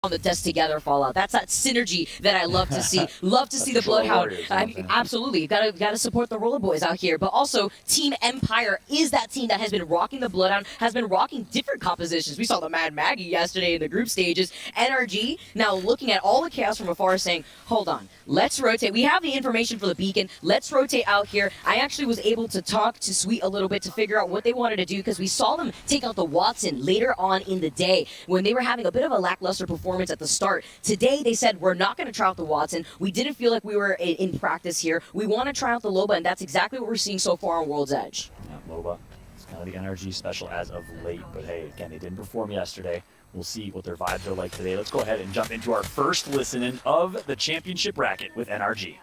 on the desk together, Fallout. That's that synergy that I love to see. Love to see the Bloodhound. Absolutely, you gotta support the Roller Boys out here. But also, Team Empire is that team that has been rocking the Bloodhound, has been rocking different compositions. We saw the Mad Maggie yesterday in the group stages. NRG now looking at all the chaos from afar, saying, "Hold on, let's rotate. We have the information for the beacon. Let's rotate out here." I actually was able to talk to Sweet a little bit to figure out what they wanted to do because we saw them take out the Watson later on in the day when they were having a bit of a lackluster performance at the start. Today, they said, we're not going to try out the Watson. We didn't feel like we were in practice here. We want to try out the Loba, and that's exactly what we're seeing so far on World's Edge. Yeah, Loba. It's kind of the NRG special as of late, but hey, again, they didn't perform yesterday. We'll see what their vibes are like today. Let's go ahead and jump into our first listening of the championship bracket with NRG.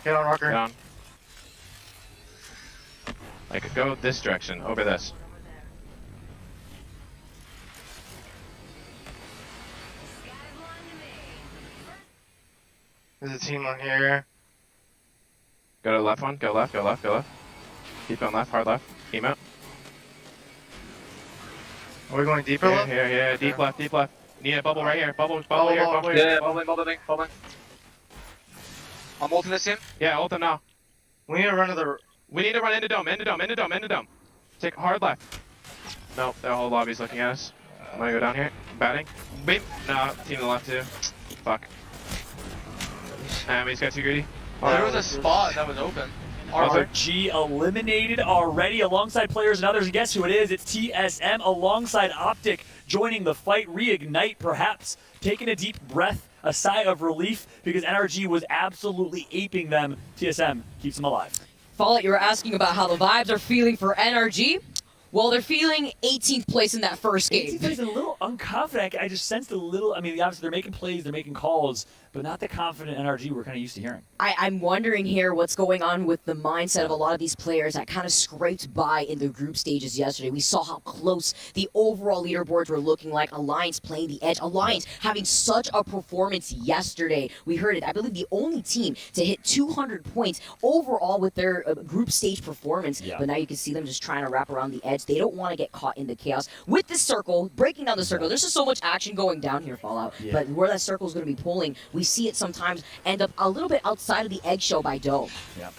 Get on, Rocker. Get on. Like, go this direction, over this. There's a team on here. Go to the left one, go left, go left, go left. Keep going left, hard left. Team out. Are we going deeper Here, left? here, here, deep left, deep left. Need a bubble right here, bubble here, bubble here. Yeah, bubbling. I'm ulting this in. Yeah, ult them now. We need to run to the... We need to run into dome, into dome. Take hard left. Nope, their whole lobby's looking at us. I'm gonna go down here, batting. Beep. No, team to the left too. Fuck. He's got too greedy. There was a spot that was open. RG eliminated already alongside players and others. And guess who it is? It's TSM alongside Optic joining the fight. Reignite, perhaps taking a deep breath, a sigh of relief because NRG was absolutely aping them. TSM keeps them alive. Fallout, you were asking about how the vibes are feeling for NRG. Well, they're feeling 18th place in that first game. 18th place, a little unconfident. I just sensed a little. I mean, obviously they're making plays, they're making calls, but not the confident NRG we're kind of used to hearing. I'm wondering here what's going on with the mindset of a lot of these players that kind of scraped by in the group stages yesterday. We saw how close the overall leaderboards were looking like. Alliance playing the edge. Alliance having such a performance yesterday. We heard it. I believe the only team to hit 200 points overall with their group stage performance. Yeah. But now you can see them just trying to wrap around the edge. They don't want to get caught in the chaos. With this circle, breaking down the circle, there's just so much action going down here, Fallout. Yeah. But where that circle is going to be pulling, we see it sometimes end up a little bit outside of the eggshell by Dome. Yeah.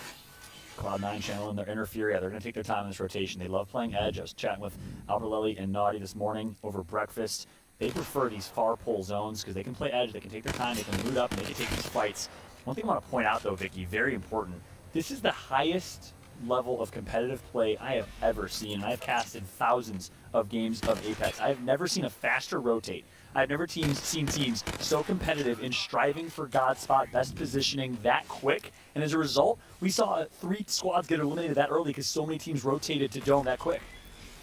Cloud9 channeling their inner fury. Yeah, they're going to take their time in this rotation. They love playing edge. I was chatting with Alberlelli and Naughty this morning over breakfast. They prefer these far pull zones because they can play edge, they can take their time, they can loot up, and they can take these fights. One thing I want to point out, though, Vicky, very important, this is the highest level of competitive play I have ever seen. I have casted thousands of games of Apex. I have never seen a faster rotate. I've never seen teams so competitive in striving for God spot, best positioning that quick. And as a result, we saw 3 squads get eliminated that early because so many teams rotated to Dome that quick.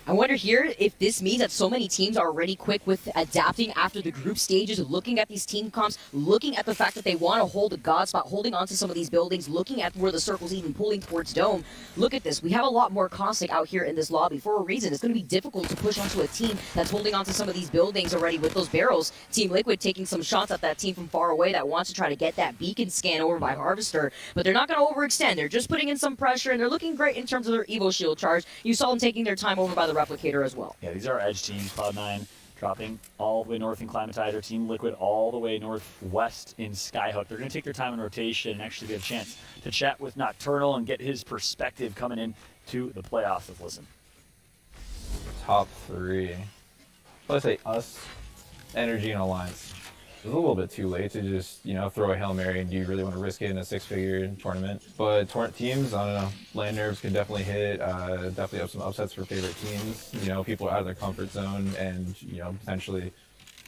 I wonder here if this means that so many teams are already quick with adapting after the group stages, looking at these team comps, looking at the fact that they want to hold a God spot, holding on to some of these buildings, looking at where the circle's even pulling towards Dome. Look at this. We have a lot more Caustic out here in this lobby for a reason. It's going to be difficult to push onto a team that's holding onto some of these buildings already with those barrels. Team Liquid taking some shots at that team from far away that wants to try to get that beacon scan over by Harvester, but they're not going to overextend. They're just putting in some pressure, and they're looking great in terms of their Evo Shield charge. You saw them taking their time over by the Replicator as well. Yeah, these are our edge teams. Cloud9 dropping all the way north in Climatizer. Team Liquid all the way northwest in Skyhook. They're going to take their time in rotation and actually get a chance to chat with Nocturnal and get his perspective coming in to the playoffs. Let's listen. Top 3. Let's say us, Energy, and Alliance. It's a little bit too late to just, throw a Hail Mary and do you really want to risk it in a 6-figure tournament? But teams, I don't know, land nerves could definitely hit, definitely have some upsets for favorite teams. People are out of their comfort zone and, potentially,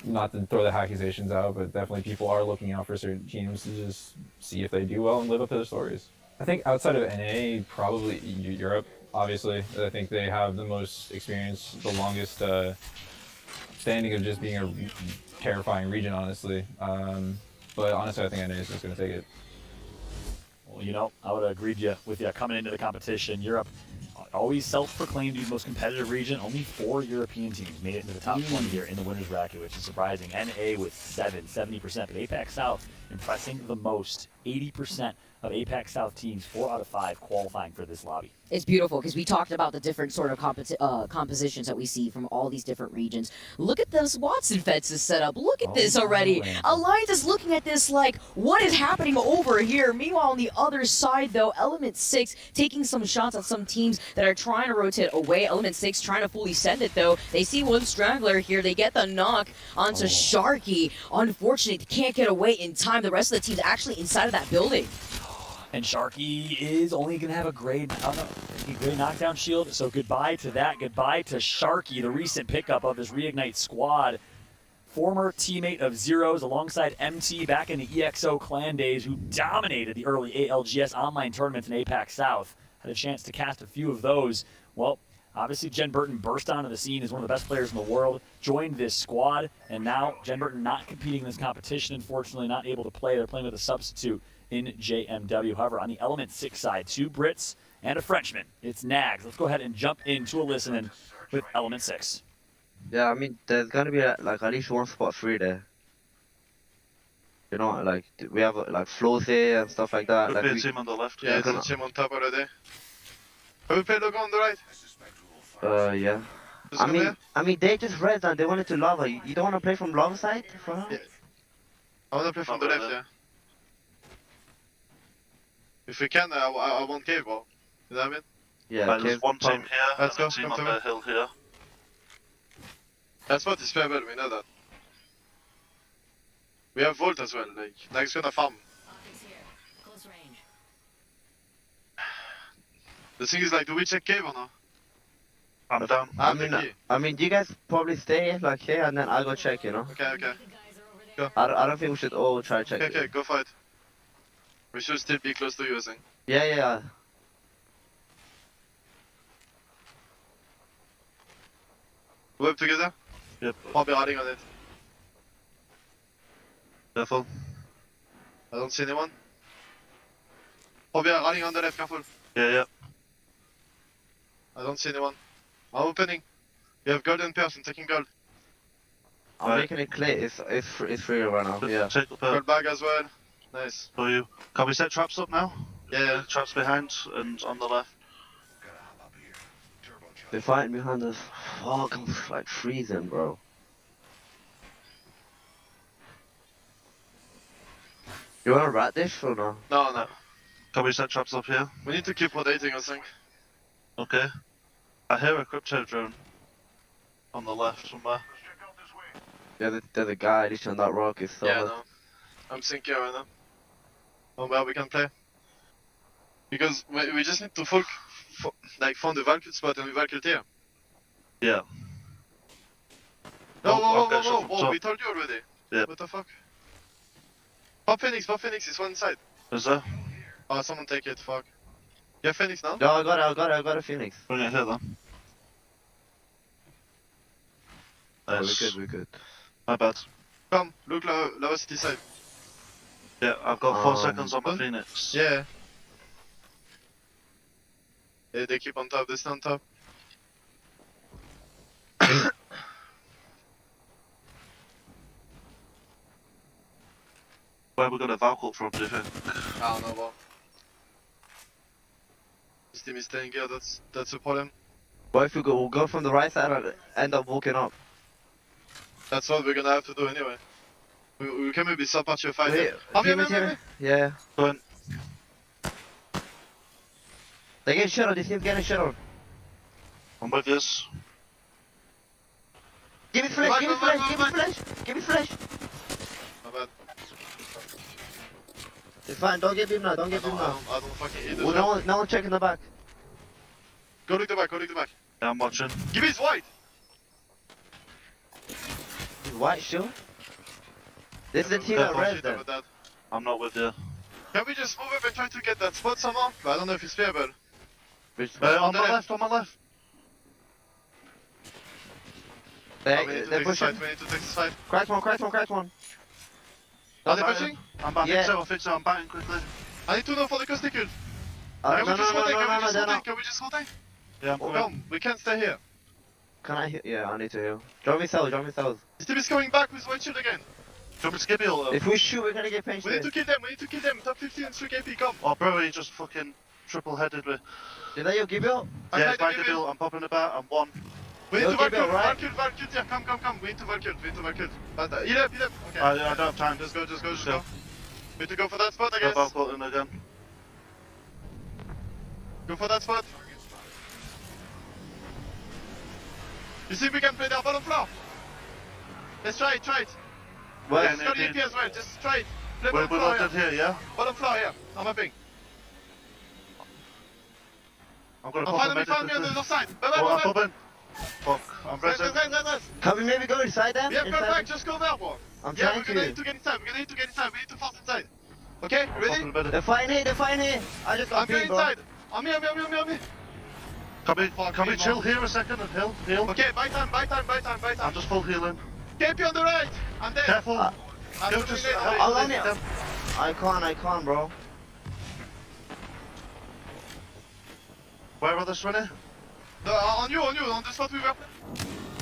not to throw the accusations out, but definitely people are looking out for certain teams to just see if they do well and live up to their stories. I think outside of NA, probably Europe, obviously. I think they have the most experience, the longest standing of just being a terrifying region, honestly. But honestly, I think NA is just going to take it. Well, I would have agreed with you coming into the competition. Europe always self-proclaimed to be the most competitive region. Only 4 European teams made it into the top 20 here in the winners bracket, which is surprising. NA with 70%, but Apex South impressing the most 80% of APAC South teams, 4 out of 5 qualifying for this lobby. It's beautiful because we talked about the different sort of compositions that we see from all these different regions. Look at this Watson fences set up. Look at this already. Alliance is looking at this like, what is happening over here? Meanwhile, on the other side, though, Element 6 taking some shots at some teams that are trying to rotate away. Element 6 trying to fully send it, though. They see one straggler here. They get the knock onto Sharky. Unfortunately, they can't get away in time. The rest of the team's actually inside of that building. And Sharky is only going to have a great knockdown shield. So goodbye to that. Goodbye to Sharky, the recent pickup of this Reignite squad. Former teammate of Zeros alongside MT back in the EXO clan days, who dominated the early ALGS online tournaments in APAC South. Had a chance to cast a few of those. Well, obviously Jen Burton burst onto the scene as one of the best players in the world, joined this squad, and now Jen Burton not competing in this competition, unfortunately not able to play. They're playing with a substitute in JMW. However, on the Element 6 side, 2 Brits and a Frenchman. It's Nags. Let's go ahead and jump into a listen with Element 6. Yeah, I mean, there's gonna be like at least one spot free there. You know, like we have like flows here and stuff like that. Could Like be a team on the left. Yeah, Yeah, it's a gonna- team on top already. Have we played logo on the right? yeah. Just I come mean, here. they just res and they wanted to lava. You don't want to play from lava side for her? Yeah. I wanna play from the Not left, really. yeah. If we can, I want cave ball. You know what I mean? Yeah. Right, there's cave one pump. team here Let's and go, a team come on to the me. hill here. That spot is playable, we know that. We have Volt as well, like, Nags gonna farm. The thing is, like, do we check cave or no? I'm down. I mean, you guys probably stay like here and then I'll go check. You know. Okay. I don't think we should all try to check. Okay, it. go for it. We should still be close to you, I think. Yeah. Go up together? Yep. I'll be riding on it. Careful. I don't see anyone. I'll be riding on the left, careful. Yeah. I don't see anyone. I'm opening. You have golden pairs, I'm taking gold. I'm Right. making it clear. It's free right now. Yeah. Take the pearl Gold bag as well. Nice. for you. Can we set traps up now? Yeah. Traps behind and on the left. They're fighting behind us. Fuck, I'm like freezing, bro. You wanna rat this or no? No. Can we set traps up here? We need to keep rotating, I think. Okay. I hear a crypto drone on the left somewhere. Yeah, there's a guy at least on that rock. It's so Yeah, no. I'm thinking right now. On where we can play. Because we just need to find the Valkyrie spot and we Valkyrie here. Yeah. No, okay, so- we told you already. Yeah. What the fuck? Pop Phoenix is one side. Is there? Oh, someone take it, fuck. You have Phoenix now? No, I got a Phoenix. Bring it here then. Oh, Nice. we're good. My bad. Come, look Lava City side. Yeah, I've got 4 Um, seconds on my done? Phoenix. Yeah. Yeah, they keep on top, they stay on top. Where we got a Valkyrie from, do you think? I don't know, bro. This team is staying here, that's the problem. But if we'll go from the right side and end up walking up. That's what we're gonna have to do anyway. We can maybe support your fight. Wait, Oh, Phoenix yeah. here? Yeah. Go in. They get shut on, this team's getting shut on. I'm with yous. Give me flash, give me flash, give me flash, give me flash. My bad. It's fine, don't get beam now, don't I get beam now. don't fucking eat this. Well, no one checking the back. Go look the back, go look the back. Yeah, I'm watching. Give me his white! White shield? This is the team Yeah, that don't res shit then. about that. I'm not with you. Can we just move up and try to get that spot somehow? But I don't know if it's playable. Which On the my left. left, on my left. Oh, we need to they're take this pushing. fight, we need to take this fight. Crack one. Are they pushing? I'm back. Yeah. I fix it, I'm batting quickly. I need to know for the Costicule. No, Can we just rotate? they're not. Can we just rotate? Yeah, I'm Oh, coming. come, we can't stay here. Can I heal? Yeah, I need to heal. Join me cells. This team is coming back with white shield again. Do you want me to skip you? If we shoot, we're gonna get pinched. We need to kill them, we need to kill them. Top 15, 3 KP, come. Oh, bro, he just fucking triple-headed with. Did that you give you? Yeah, it's my give deal. I'm popping about. I'm one. We need Yo, to keep it, Valkyrie, right? Valkyrie, yeah, come. We need to Valkyrie. Heal up. Okay. I don't have time. Just go. Go. We need to go for that spot, I Go guess. back button again. Go for that spot. You see, we can play there, bottom floor. Let's try it. Well, It's got EP as well, just try it. Play We're bottom floor locked in here. here, yeah? Bottom floor here. I'm mapping. I'm gonna Oh, pop a find me on the medicine. other side. Oh, I'm Bye. popping. Fuck, I'm pressing. can we maybe go inside them? Yeah, Inside perfect, just go there, bro. I'm Yeah, trying we're gonna to. need to get inside. We need to force inside. Okay, ready? Popping a medicine. They're fighting here. I just got I'm going beat, bro. inside. On me. Can we chill here a second and heal? Okay, buy time. I'm just full healing. KP on the right. I'm dead. Careful. I'm Go doing just. it. I'll on it. I can't, bro. Where are they swimming? On you, on the spot we were.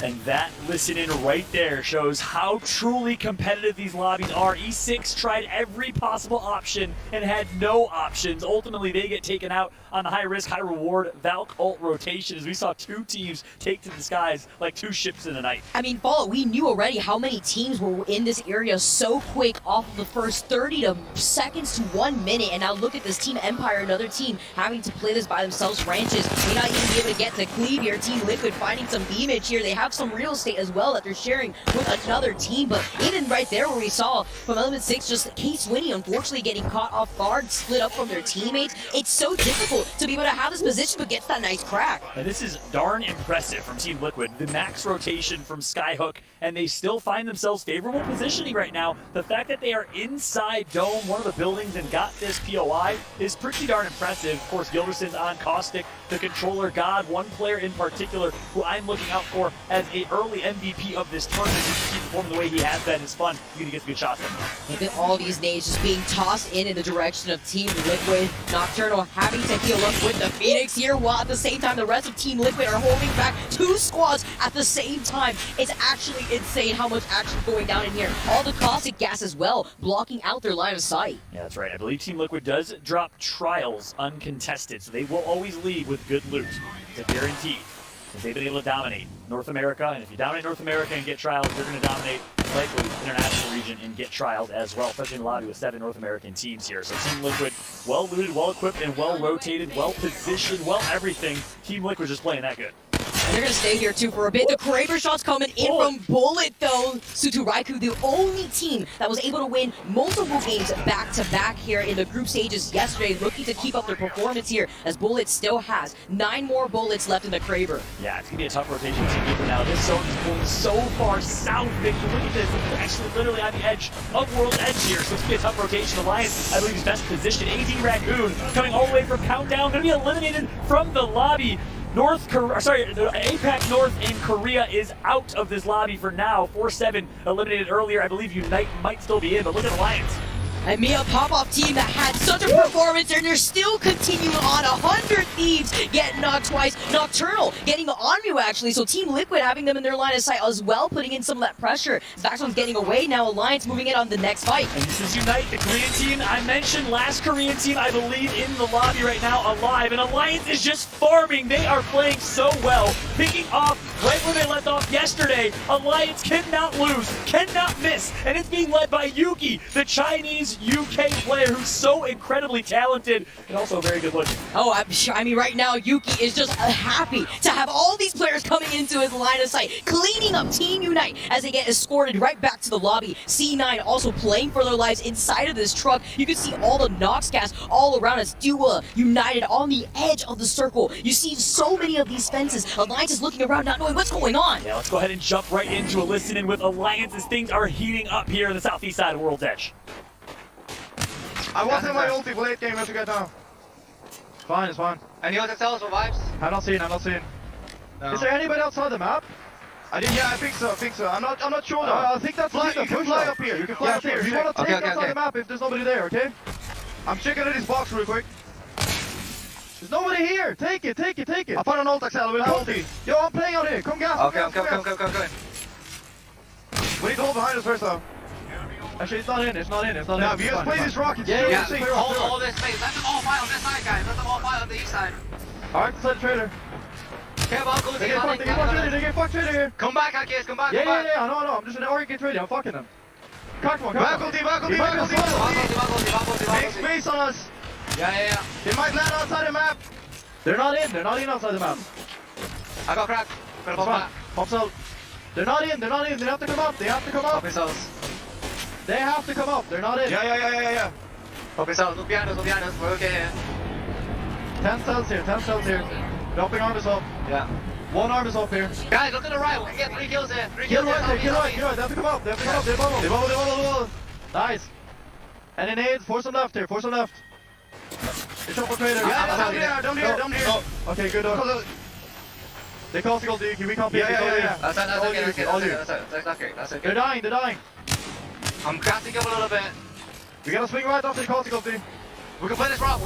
And that listen in right there shows how truly competitive these lobbies are. E6 tried every possible option and had no options. Ultimately, they get taken out on the high risk, high reward Valk ult rotation as we saw two teams take to the skies like two ships in the night. I mean, Follow, we knew already how many teams were in this area so quick off of the first 30 seconds to 1 minute. And now look at this Team Empire, another team having to play this by themselves. Ranches may not even be able to get to Cleave here. Team Liquid finding some beamage here. They have some real estate as well that they're sharing with another team. But even right there where we saw from Element 6, just Case Winnie unfortunately getting caught off guard, split up from their teammates. It's so difficult to be able to have this position but gets that nice crack. And this is darn impressive from Team Liquid. The max rotation from Skyhook, and they still find themselves favorable positioning right now. The fact that they are inside Dome, one of the buildings, and got this POI is pretty darn impressive. Of course, Gilderson's on Caustic, the controller god, one player in particular who I'm looking out for as a early MVP of this tournament. If he keeps performing the way he has been, it's fun. You can get some good shots in. Look at all these nades just being tossed in the direction of Team Liquid. Nocturnal having to heal up with the Phoenix here, while at the same time the rest of Team Liquid are holding back two squads at the same time. It's actually insane how much action going down in here. All the caustic gas as well, blocking out their line of sight. Yeah, that's right. I believe Team Liquid does drop trials uncontested, so they will always lead with good loot. It's a guarantee. Because they've been able to dominate North America, and if you dominate North America and get trials, you're going to dominate likely the international region and get trials as well, especially in the lobby with 7 North American teams here. So Team Liquid, well looted, well equipped, and well rotated, well positioned, well everything. Team Liquid just playing that good. And they're going to stay here too for a bit. The Kraber shots coming in from Bullet though. Sutu Raikou, the only team that was able to win multiple games back-to-back here in the group stages yesterday, looking to keep up their performance here as Bullet still has 9 more bullets left in the Kraber. Yeah, it's going to be a tough rotation to Team Liquid now. This zone is going so far south, Victor. Look at this. It's actually literally on the edge of World's Edge here, so it's going to be a tough rotation. Alliance, I believe, is best positioned. 18 Raccoon coming all the way from Countdown, going to be eliminated from the lobby. APAC North in Korea is out of this lobby for now. 4-7 eliminated earlier. I believe Unite might still be in, but look at Alliance. And Mia Pop-Off team that had such a performance, and they're still continuing on. 100 Thieves getting knocked twice. Nocturnal getting on you, actually. So Team Liquid having them in their line of sight as well, putting in some of that pressure. Vaxon's getting away now. Alliance moving in on the next fight. And this is Unite, the Korean team. I mentioned last Korean team, I believe, in the lobby right now, alive. And Alliance is just farming. They are playing so well. Picking off right where they left off yesterday. Alliance cannot lose, cannot miss. And it's being led by Yuki, the Chinese UK player who's so incredibly talented and also very good looking. Oh, I mean, right now, Yuki is just happy to have all these players coming into his line of sight, cleaning up Team Unite as they get escorted right back to the lobby. C9 also playing for their lives inside of this truck. You can see all the Nox gas all around us. Dua United on the edge of the circle. You see so many of these fences. Alliance is looking around, not knowing what's going on. Yeah, let's go ahead and jump right into a listen-in with Alliance as things are heating up here in the southeast side of World's Edge. I wasn't my ulti for late game, let's get down. It's fine, it's fine. Any other cells or vibes? I'm not seeing. No. Is there anybody outside the map? I think so. I'm not sure though. I think that's you can fly up here. You can fly up here. You want to take outside the map if there's nobody there, okay? I'm checking in this box real quick. There's nobody here. Take it. I found an ult Axel. We'll have ulti. Yo, I'm playing out here. Come gas. Okay, I'm coming. We need to hold behind us first though. Actually, it's not in. It's not in. It's not in. Now, if you guys play this rocket, Yeah, hold all this space. Let them all fight on this side, guys. Let them all fight on the east side. Alright, let's let the trader. Careful, Uncle. They get fucked trader. They get fucked trader here. Come back, Akis. Come back. Yeah. I know. I'm just an Oregon trader. I'm fucking them. Cock one. Make space on us. Yeah. They might land outside the map. They're not in outside the map. I got cracked. Gonna pop back. Pops out. They're not in. They have to come up. Pop his house. They have to come up. They're not in. Yeah. Pop his house. Look behind us. We're okay here. 10 cells here. Dropping arm is up. Yeah. One arm is up here. Guys, look to the right. We can get 3 kills here. 3 Kill kills right. here. They have to come up. They bubble. Nice. And in aids, force them left here. They triple trader. Yeah, down here. Oh, okay, good. They call single D. We can't be. Yeah. That's okay. That's okay. They're dying. I'm casting up a little bit. We gotta swing right after the call single D. We can play this rock.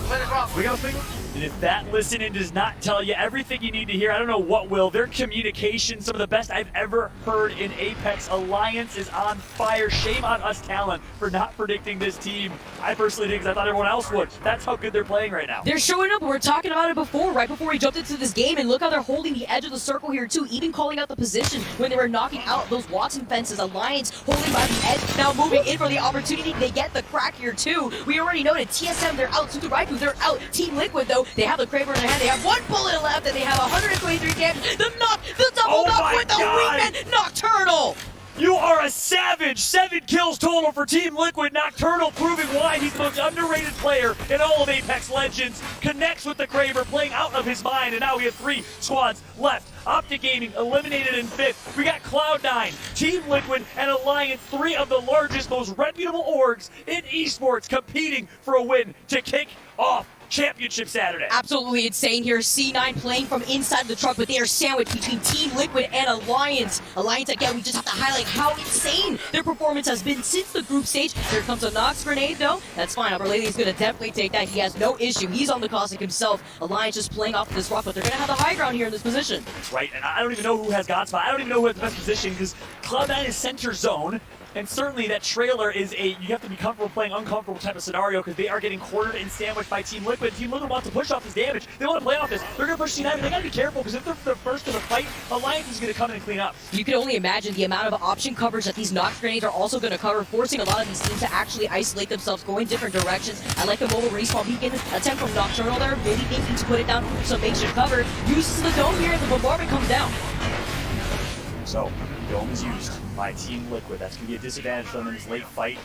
We gotta swing. And if that listening does not tell you everything you need to hear, I don't know what will. Their communication, some of the best I've ever heard in Apex. Alliance is on fire. Shame on us talent for not predicting this team. I personally did because I thought everyone else would. That's how good they're playing right now. They're showing up. We were talking about it before, right before we jumped into this game, and look how they're holding the edge of the circle here too, even calling out the position when they were knocking out those Watson fences. Alliance holding by the edge, now moving in for the opportunity. They get the crack here too. We already know that TSM, they're out. Raikou, they're out. Team Liquid, though, they have the Kraber in their hand. They have 1 bullet left, and they have 123 damage. The double knock with the Wingman Nocturnal. You are a savage. 7 kills total for Team Liquid. Nocturnal proving why he's the most underrated player in all of Apex Legends. Connects with the Kraber, playing out of his mind, and now we have 3 squads left. Optic Gaming eliminated in 5th. We got Cloud9, Team Liquid, and Alliance, 3 of the largest, most reputable orgs in esports, competing for a win to kick off Championship Saturday. Absolutely insane here. C9 playing from inside the truck, but they are sandwiched between Team Liquid and Alliance. Alliance, again, we just have to highlight how insane their performance has been since the group stage. Here comes a Nox grenade, though. That's fine. Upper Lady is going to definitely take that. He has no issue. He's on the Caustic himself. Alliance just playing off of this rock, but they're going to have the high ground here in this position. Right, and I don't even know who has God Spot. I don't even know who has the best position because Cloud9 is center zone. And certainly that trailer is you have to be comfortable playing uncomfortable type of scenario because they are getting cornered and sandwiched by Team Liquid. Team Liquid wants to push off this damage. They want to play off this. They're going to push C9, but they got to be careful because if they're the first to the fight, Alliance is going to come in and clean up. You can only imagine the amount of option coverage that these Nox grenades are also going to cover, forcing a lot of these teams to actually isolate themselves, going different directions. I like the mobile respawn beacon attempt from Nocturnal there, maybe thinking to put it down some makeshift cover. Uses the dome here, and the bombardment comes down. So, dome is used by Team Liquid. That's going to be a disadvantage for them in this late fight.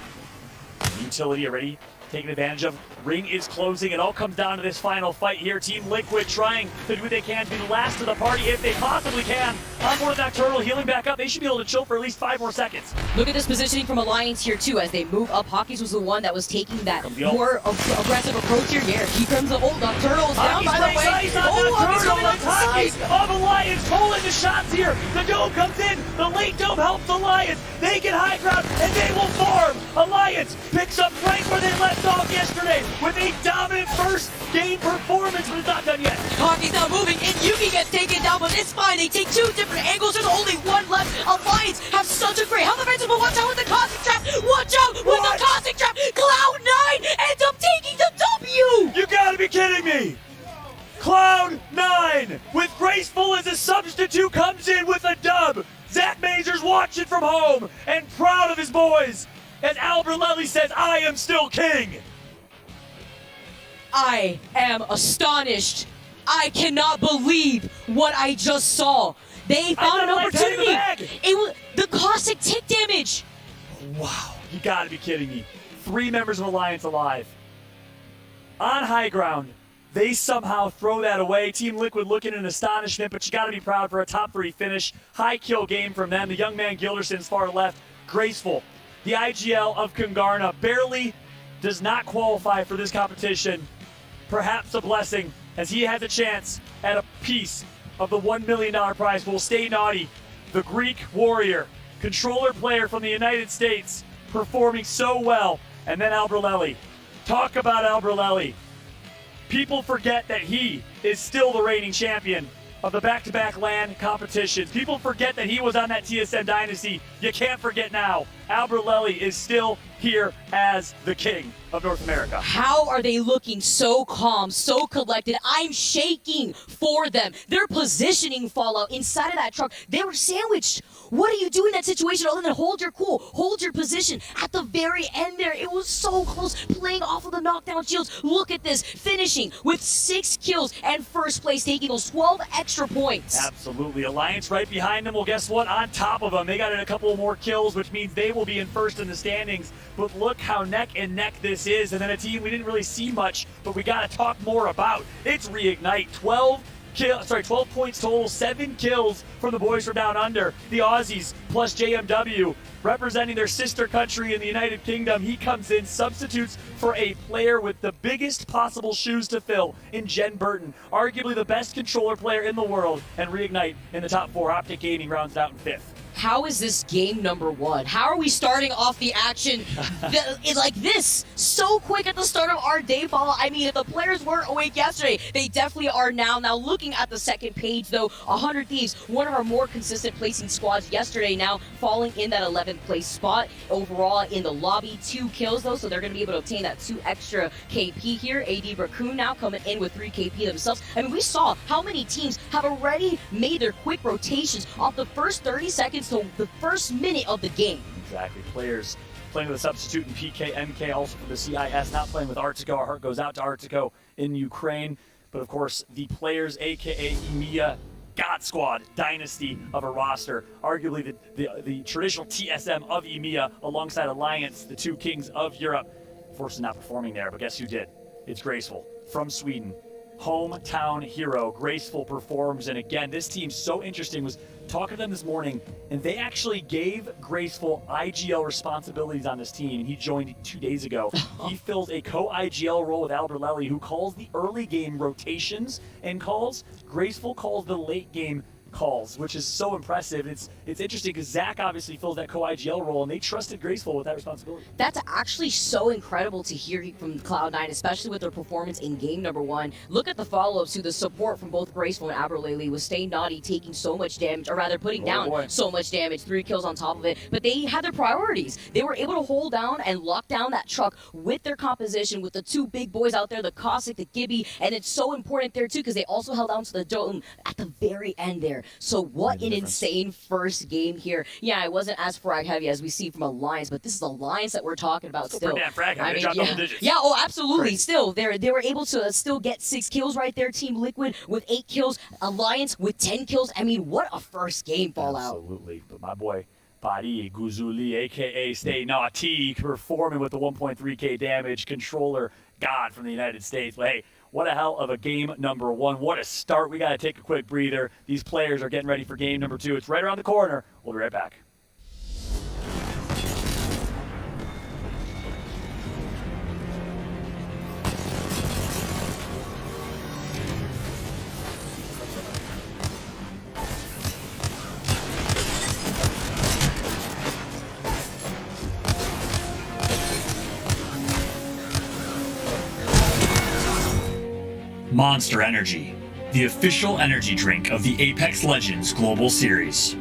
Utility already taken advantage of. Ring is closing. It all comes down to this final fight here. Team Liquid trying to do what they can to be the last of the party if they possibly can. On board Nocturnal, healing back up. They should be able to chill for at least 5 more seconds. Look at this positioning from Alliance here too as they move up. Hockeys was the one that was taking that more aggressive approach here. Yeah, here comes the old Nocturnal's down by the way. Hockeys coming out the side of Alliance, pulling the shots here. The dome comes in. The late dome helps Alliance. They get high ground and they will farm. Alliance picks up right where they left off yesterday with a dominant first game performance, but it's not done yet. Hockeys now moving in. Yuki gets taken down, but it's fine. They take 2 different angles. There's only 1 left. Alliance have such a great health advantage, but watch out with the Caustic Trap. Watch out with the Caustic Trap. Cloud9 ends up taking the W. You gotta be kidding me. Cloud9 with Graceful as a substitute comes in with a dub. Zach Mazur's watching from home and proud of his boys. As Albert Lely says, I am still king. I am astonished. I cannot believe what I just saw. They found an opportunity. It was the caustic tick damage. Wow, you gotta be kidding me. 3 members of Alliance alive. On high ground, they somehow throw that away. Team Liquid looking in astonishment, but you gotta be proud for a top 3 finish. High kill game from them. The young man Gilderson's far left. Graceful. The IGL of Kungarna barely does not qualify for this competition. Perhaps a blessing, as he has a chance at a piece of the $1 million prize pool. Stay Naughty, the Greek warrior, controller player from the United States, performing so well. And then Albrelelli. Talk about Albrelelli. People forget that he is still the reigning champion of the back-to-back LAN competitions. People forget that he was on that TSM Dynasty. You can't forget now. Alberlelli is still here as the king of North America. How are they looking so calm, so collected? I'm shaking for them. Their positioning Fallout inside of that truck, they were sandwiched. What do you do in that situation other than hold your cool, hold your position? At the very end there, it was so close, playing off of the knockdown shields. Look at this, finishing with 6 kills and first place, taking those 12 extra points. Absolutely. Alliance right behind them. Well, guess what? On top of them, they got in a couple more kills, which means they will be in first in the standings. But look how neck and neck this is. And then a team we didn't really see much, but we got to talk more about. It's Reignite. 12 points total, 7 kills from the boys from down under. The Aussies plus JMW representing their sister country in the United Kingdom. He comes in, substitutes for a player with the biggest possible shoes to fill in Jen Burton, arguably the best controller player in the world, and Reignite in the top 4. Optic Gaming rounds it out in 5th. How is this game number 1? How are we starting off the action like this? So quick at the start of our day, Paul. I mean, if the players weren't awake yesterday, they definitely are now. Now, looking at the second page, though, 100 Thieves, one of our more consistent placing squads yesterday, now falling in that 11th place spot. Overall, in the lobby, 2 kills, though, so they're going to be able to obtain that 2 extra KP here. AD Raccoon now coming in with 3 KP themselves. I mean, we saw how many teams have already made their quick rotations off the first 30 seconds to the first minute of the game. Exactly. Players playing with a substitute in PK, MK, also for the CIS, not playing with Artico. Our heart goes out to Artico in Ukraine. But of course, the players, aka EMEA God Squad dynasty of a roster, arguably the traditional TSM of EMEA alongside Alliance, the 2 kings of Europe. Fortunately not performing there, but guess who did? It's Graceful from Sweden. Hometown hero. Graceful performs, and again, this team, so interesting, was talking to them this morning, and they actually gave Graceful IGL responsibilities on this team. He joined 2 days ago. He fills a co-IGL role with Alberlelli, who calls the early game rotations and calls. Graceful calls the late game calls, which is so impressive. It's interesting because Zach obviously fills that co-IGL role, and they trusted Graceful with that responsibility. That's actually so incredible to hear from Cloud9, especially with their performance in game number 1. Look at the follow-ups to the support from both Graceful and Alberlelli, with Stay Naughty taking so much damage, or rather putting down so much damage, 3 kills on top of it. But they had their priorities. They were able to hold down and lock down that truck with their composition, with the 2 big boys out there, the Cossack, the Gibby, and it's so important there too because they also held down to the Dome at the very end there. So what an insane first game here. Yeah, it wasn't as frag heavy as we see from Alliance, but this is Alliance that we're talking about still. I mean, double digits. Yeah, oh, absolutely. Still, they were able to still get 6 kills right there. Team Liquid with 8 kills. Alliance with 10 kills. I mean, what a first game, Fallout. Absolutely. But my boy, Bari Guzuli, a.k.a. Stay Naughty, performing with the 1.3k damage. Controller God from the United States. But hey, what a hell of a game number 1. What a start. We got to take a quick breather. These players are getting ready for game number 2. It's right around the corner. We'll be right back. Monster Energy, the official energy drink of the Apex Legends Global Series.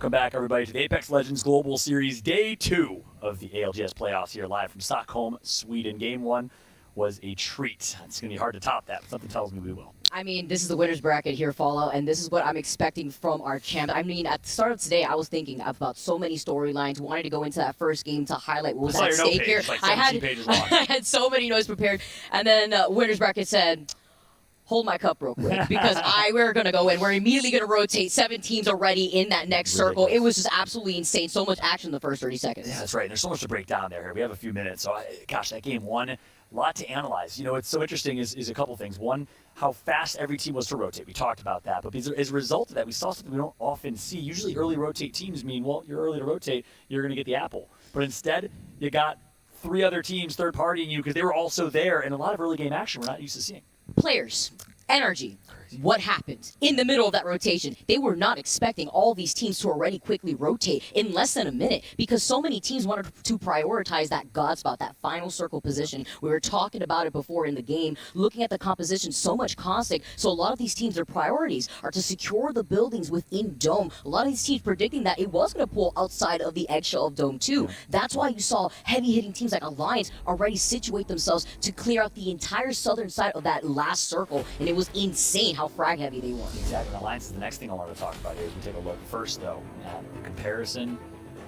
Welcome back, everybody, to the Apex Legends Global Series Day 2 of the ALGS playoffs here live from Stockholm, Sweden. Game 1 was a treat. It's going to be hard to top that, but something tells me we will. I mean, this is the winner's bracket here, Fallout, and this is what I'm expecting from our champ. I mean, at the start of today, I was thinking about so many storylines, wanted to go into that first game to highlight what was at stake here. Like I 17 pages long. had so many notes prepared, and then winner's bracket said, hold my cup real quick, because we're going to go in. We're immediately going to rotate 7 teams already in that next circle. It was just absolutely insane. So much action in the first 30 seconds. Yeah, that's right. There's so much to break down there. We have a few minutes. So, gosh, that game 1, a lot to analyze. You know, what's so interesting is a couple things. One, how fast every team was to rotate. We talked about that. But as a result of that, we saw something we don't often see. Usually early rotate teams mean, well, you're early to rotate, you're going to get the apple. But instead, you got 3 other teams third-partying you because they were also there, and a lot of early game action we're not used to seeing. Players, energy. What happened in the middle of that rotation? They were not expecting all these teams to already quickly rotate in less than a minute, because so many teams wanted to prioritize that God spot, that final circle position. We were talking about it before in the game, looking at the composition, so much constant. So a lot of these teams, their priorities are to secure the buildings within Dome. A lot of these teams predicting that it was going to pull outside of the eggshell of Dome 2. That's why you saw heavy hitting teams like Alliance already situate themselves to clear out the entire southern side of that last circle, and it was insane how frag heavy they were. Exactly. Alliance is the next thing I want to talk about here as we take a look first, though, at the comparison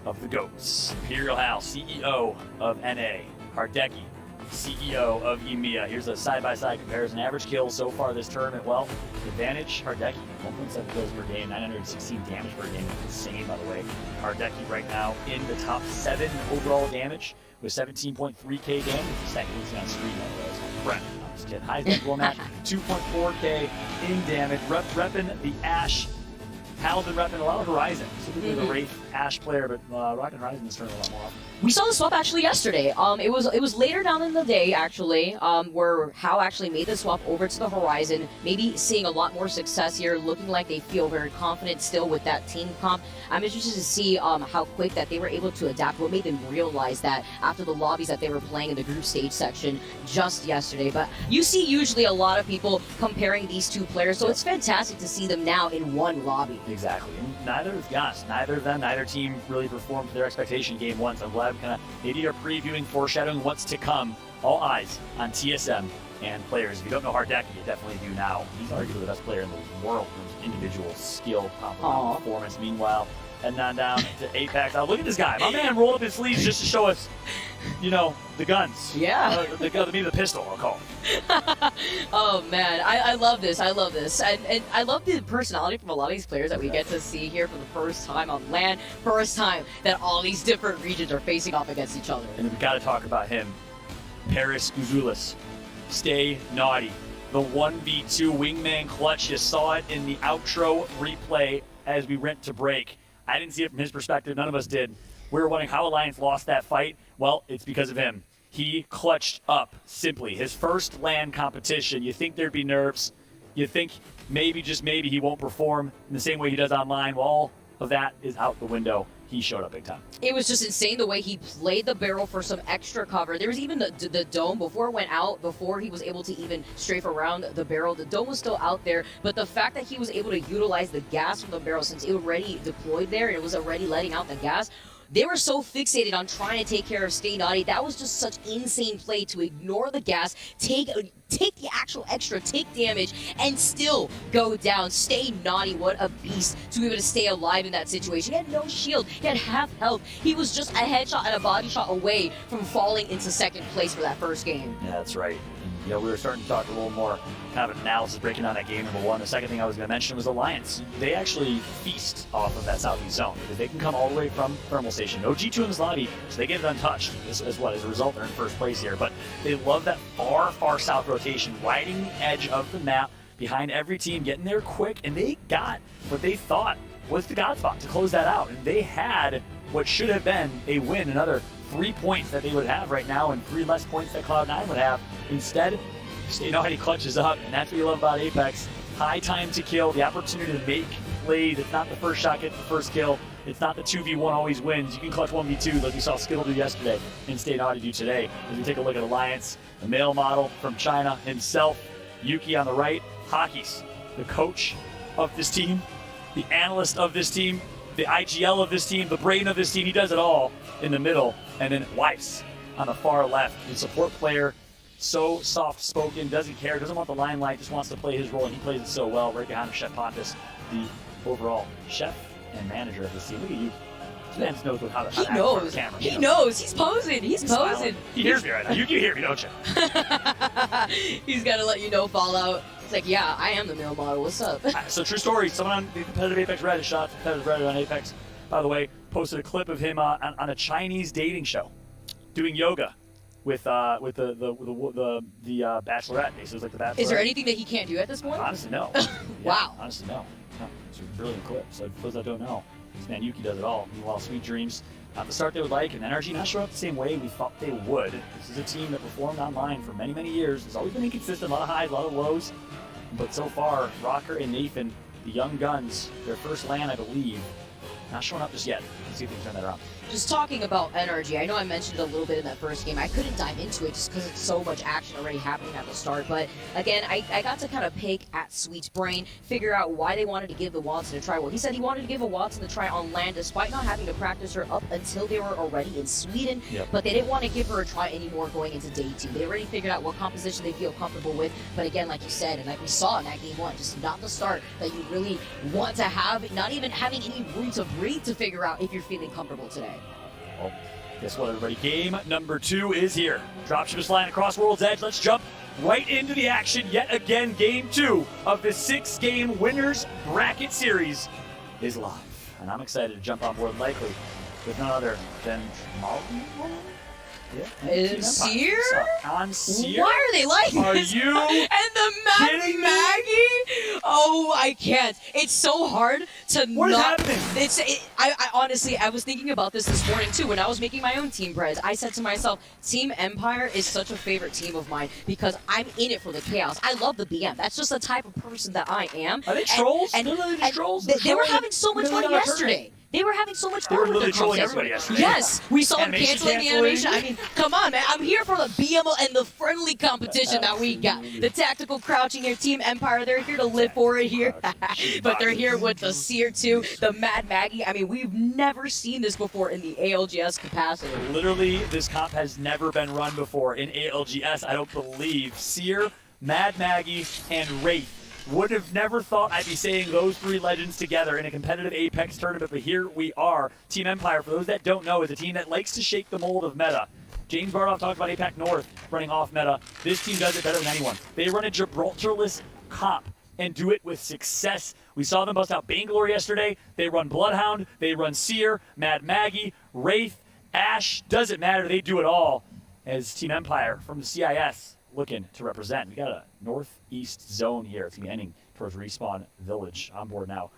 of the GOATs. Imperial Hal, CEO of NA. Hardeki, CEO of EMEA. Here's a side-by-side comparison. Average kills so far this tournament. Well, advantage, Hardeki, 1.7 kills per game, 916 damage per game. Insane, by the way. Hardeki right now in the top 7 overall damage with 17.3k damage. Second losing on stream, by the way. Brett. Get highest goal match, 2.4k in damage. Repping the Ashe. Hal's been repping a lot of Horizon. Typically the Wraith Ashe player, but rocking Horizon this tournament a lot more often. We saw the swap actually yesterday. It was later down in the day actually, where Hal actually made the swap over to the Horizon. Maybe seeing a lot more success here, looking like they feel very confident still with that team comp. I'm interested to see how quick that they were able to adapt. What made them realize that after the lobbies that they were playing in the group stage section just yesterday. But you see usually a lot of people comparing these two players, so it's fantastic to see them now in one lobby. Exactly. And neither of them, neither team really performed to their expectation in game 1. So I'm glad we kind of maybe are previewing, foreshadowing what's to come. All eyes on TSM and players. If you don't know Hardeki, you definitely do now. He's arguably the best player in the world in terms of individual skill, performance. Meanwhile, heading on down to Apex. Look at this guy. My man rolled up his sleeves just to show us, you know, the guns. Yeah. Maybe the pistol, I'll call it. Oh man, I love this. I love this. And I love the personality from a lot of these players that we get to see here for the first time on LAN. First time that all these different regions are facing off against each other. And we've got to talk about him. Paris Gouzulis. Stay naughty. The 1v2 wingman clutch. You saw it in the outro replay as we went to break. I didn't see it from his perspective. None of us did. We were wondering how Alliance lost that fight. Well, it's because of him. He clutched up, simply. His first LAN competition. You think there'd be nerves. You think maybe, just maybe, he won't perform in the same way he does online. Well, all of that is out the window. He showed up big time. It was just insane the way he played the barrel for some extra cover. There was even the dome before it went out, before he was able to even strafe around the barrel. The dome was still out there, but the fact that he was able to utilize the gas from the barrel since it already deployed there and it was already letting out the gas, they were so fixated on trying to take care of Stay Naughty. That was just such insane play to ignore the gas, take the actual extra, take damage, and still go down. Stay Naughty, what a beast to be able to stay alive in that situation. He had no shield, he had half health. He was just a headshot and a body shot away from falling into second place for that first game. Yeah, that's right. You know, we were starting to talk a little more kind of analysis breaking down that game number 1. The second thing I was going to mention was Alliance. They actually feast off of that southeast zone because they can come all the way from thermal station. No G2 in this lobby, so they get it untouched as a result, they're in first place here. But they love that far, far south rotation, riding the edge of the map behind every team, getting there quick, and they got what they thought was the God spot to close that out. And they had what should have been a win, another 3 points that they would have right now and 3 less points that Cloud9 would have. Instead, Stay Naughty clutches up, and that's what you love about Apex. High time to kill, the opportunity to make plays. It's not the first shot gets the first kill. It's not the 2v1 always wins. You can clutch 1v2 like we saw Skittle do yesterday and Stay Naughty do today. As we take a look at Alliance, the male model from China himself, Yuki on the right, Hockey's the coach of this team, the analyst of this team, the IGL of this team, the brain of this team. He does it all in the middle. And then Weiss on the far left, the support player, so soft-spoken, doesn't care, doesn't want the limelight, just wants to play his role, and he plays it so well. Right behind Chef Pontus, the overall chef and manager of this team. Look at you. This man knows how to He act in front of knows. the camera. He knows. He's posing. He's posing. Smiling. He hears me right now. You hear me, don't you? He's got to let you know, Fallout. It's like, yeah, I am the male model. What's up? So true story. Someone on the competitive Apex Reddit shot competitive Reddit on Apex, by the way, posted a clip of him on a Chinese dating show, doing yoga with the Bachelorette. He says like the Bachelorette. Is there anything that he can't do at this point? Honestly, no. Wow. Honestly, no. It's a brilliant clip. So for those that don't know, this man Yuki does it all. Meanwhile, Sweet Dreams, not the start they would like, and NRG not show up the same way we thought they would. This is a team that performed online for many, many years. It's always been inconsistent, a lot of highs, a lot of lows. But so far, Rocker and Nathan, the young guns, their first LAN, I believe, not showing up just yet. Let's see if they can turn that around. Just talking about NRG, I know I mentioned it a little bit in that first game. I couldn't dive into it just because it's so much action already happening at the start. But again, I got to kind of pick at Sweet's brain, figure out why they wanted to give the Watson a try. Well, he said he wanted to give a Watson a try on land despite not having to practice her up until they were already in Sweden. Yep. But they didn't want to give her a try anymore going into day 2. They already figured out what composition they feel comfortable with. But again, like you said, and like we saw in that game 1, just not the start that you really want to have, not even having any room to breathe to figure out if you're feeling comfortable today. Well, guess what, everybody? Game number 2 is here. Dropship is flying across World's Edge. Let's jump right into the action. Yet again, game 2 of the 6-game winners bracket series is live. And I'm excited to jump on board likely with none other than Malcolm. Seer? On Seer? Why are they like Are this? you and the kidding me? Maggie? Oh, I can't. It's so hard to What is not. happening? I honestly, I was thinking about this morning too when I was making my own team prez. I said to myself, Team Empire is such a favorite team of mine because I'm in it for the chaos. I love the BM. That's just the type of person that I am. Are they trolls? And They're just trolls? They were having so much Really fun not a yesterday. They were having so much They fun were with literally the trolling contest. everybody yesterday. Yes, we saw them Animation canceling the animation. I mean, come on, man. I'm here for the BM and the friendly competition that we got. The tactical crouching here, Team Empire. They're here to live for it here. But they're here with the Seer 2, the Mad Maggie. I mean, we've never seen this before in the ALGS capacity. Literally, this comp has never been run before in ALGS, I don't believe. Seer, Mad Maggie, and Wraith. Would have never thought I'd be saying those 3 legends together in a competitive Apex tournament, but here we are. Team Empire, for those that don't know, is a team that likes to shake the mold of meta. James Bardoff talked about APAC North running off meta. This team does it better than anyone. They run a Gibraltar-less comp and do it with success. We saw them bust out Bangalore yesterday. They run Bloodhound, they run Seer, Mad Maggie, Wraith, Ash. Doesn't matter, they do it all as Team Empire from the CIS looking to represent. We got a northeast zone here. It's gonna be ending towards Respawn Village. On board now,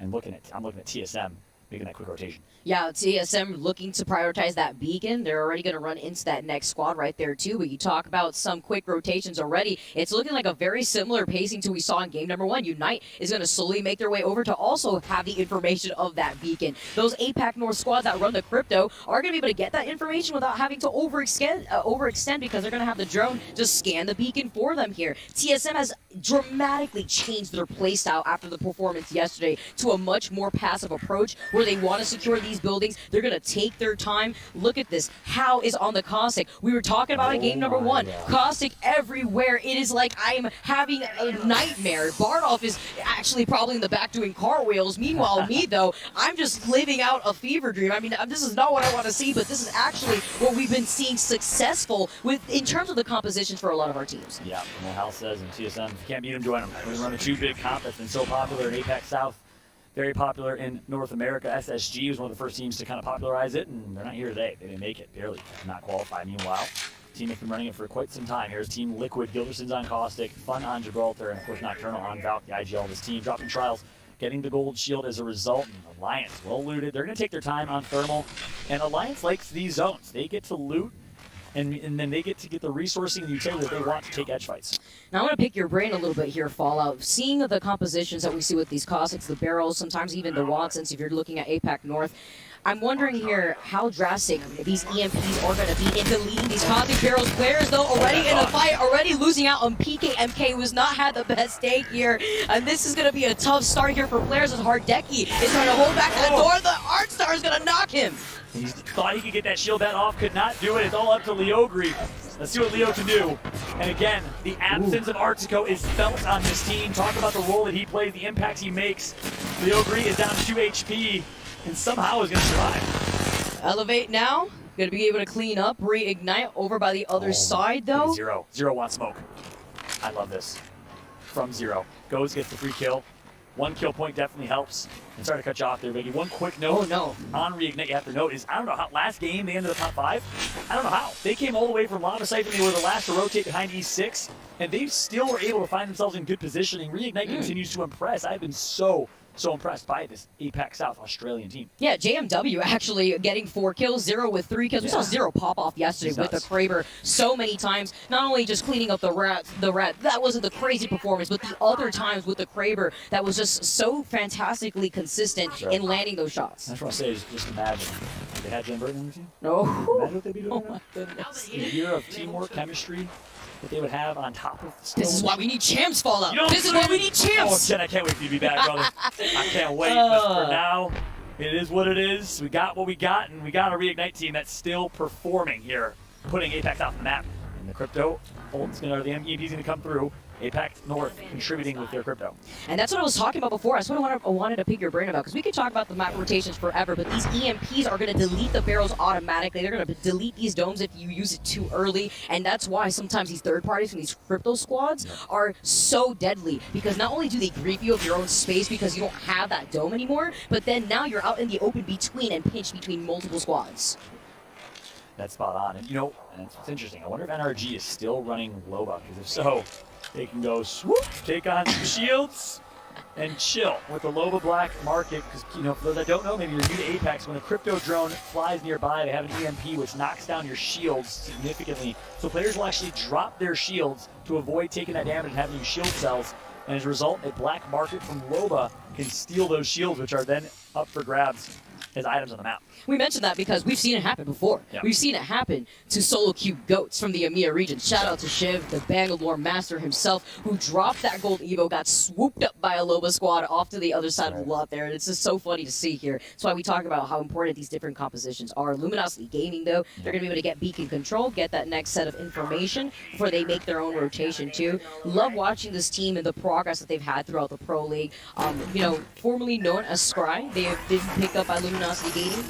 and I'm looking at TSM making that quick rotation. Yeah, TSM looking to prioritize that beacon. They're already going to run into that next squad right there, too. But you talk about some quick rotations already. It's looking like a very similar pacing to what we saw in game number 1. Unite is going to slowly make their way over to also have the information of that beacon. Those APAC North squads that run the crypto are going to be able to get that information without having to overextend because they're going to have the drone just scan the beacon for them here. TSM has dramatically changed their playstyle after the performance yesterday to a much more passive approach where they want to secure these buildings. They're going to take their time. Look at this. How is on the Caustic? We were talking about in game number 1. Caustic everywhere. It is like I'm having a nightmare. Bardoff is actually probably in the back doing cartwheels. Meanwhile, me, though, I'm just living out a fever dream. I mean, this is not what I want to see, but this is actually what we've been seeing successful with in terms of the compositions for a lot of our teams. Yeah, and Hal says in TSM, if you can't beat them, join them. We run a 2-big comp that's been so popular in APAC South. Very popular in North America. SSG was one of the first teams to kind of popularize it, and they're not here today. They didn't make it, barely. Not qualify. Meanwhile, the team has been running it for quite some time. Here's Team Liquid, Gilderson's on Caustic, Fun on Gibraltar, and of course Nocturnal on Valk, the IGL of this team. Dropping Trials, getting the gold shield as a result. And Alliance, well looted. They're going to take their time on Thermal, and Alliance likes these zones. They get to loot, and then they get to get the resourcing and the utility that they want to take edge fights. Now I want to pick your brain a little bit here, Fallout. Seeing the compositions that we see with these Caustics, the barrels, sometimes even the Watsons, if you're looking at APAC North, I'm wondering here how drastic these EMPs are going to be in deleting these Cosmic Barrels players, though, already in a fight, already losing out on PKMK, who's not had the best day here. And this is going to be a tough start here for players as Hardeki is trying to hold back the door. The Art Star is going to knock him. He thought he could get that shield bat off, could not do it. It's all up to Leogri. Let's see what Leo can do. And again, the absence of Artico is felt on this team. Talk about the role that he plays, the impacts he makes. Leogri is down 2 HP and somehow is going to survive. Elevate now. Going to be able to clean up, reignite over by the other side, though. Zero wants smoke. I love this. From Zero. Goes, gets the free kill. 1 kill point definitely helps. And sorry to cut you off there, Biggie. One quick note on Reignite you have to note is, I don't know how, last game they ended the top 5. I don't know how. They came all the way from Lava Siphon. They were the last to rotate behind E6, and they still were able to find themselves in good positioning. Reignite continues to impress. I've been so impressed by this APAC South Australian team. Yeah, JMW actually getting 4 kills, Zero with 3 kills. We saw Zero pop off yesterday with the Kraber so many times. Not only just cleaning up the rat, that wasn't the crazy performance, but the other times with the Kraber that was just so fantastically consistent in landing those shots. That's what I say is just imagine. If they had Jen Burton on the team. No. Imagine what they'd be doing. Oh my goodness. A year of teamwork, chemistry that they would have on top of the This is why we need champs, Fallout. This is why we need champs. Oh, Jen, I can't wait for you to be back, brother. I can't wait. But for now, it is what it is. We got what we got, and we got a Reignite team that's still performing here, putting APAC off the map. And the crypto, the EMP's going to come through. APAC North contributing with their crypto. And that's what I was talking about before. That's what I wanted to pick your brain about, because we could talk about the map rotations forever, but these EMPs are going to delete the barrels automatically. They're going to delete these domes if you use it too early, and that's why sometimes these third parties from these crypto squads are so deadly, because not only do they grief you of your own space because you don't have that dome anymore, but then now you're out in the open between and pinched between multiple squads. That's spot on. And it's interesting. I wonder if NRG is still running Loba, because if so, they can go swoop, take on some shields, and chill with the Loba Black market. Because, for those that don't know, maybe you're new to Apex, when a crypto drone flies nearby, they have an EMP which knocks down your shields significantly. So players will actually drop their shields to avoid taking that damage and having your shield cells. And as a result, a black market from Loba can steal those shields, which are then up for grabs as items on the map. We mentioned that because we've seen it happen before. Yeah. We've seen it happen to solo queue goats from the EMEA region. Shout out to Shiv, the Bangalore master himself, who dropped that gold Evo, got swooped up by a Loba squad off to the other side of the lot there. And it's just so funny to see here. That's why we talk about how important these different compositions are. Luminosity Gaming, though, they're going to be able to get beacon control, get that next set of information before they make their own rotation, too. Love watching this team and the progress that they've had throughout the Pro League. Formerly known as Scry, they have been picked up by Luminosity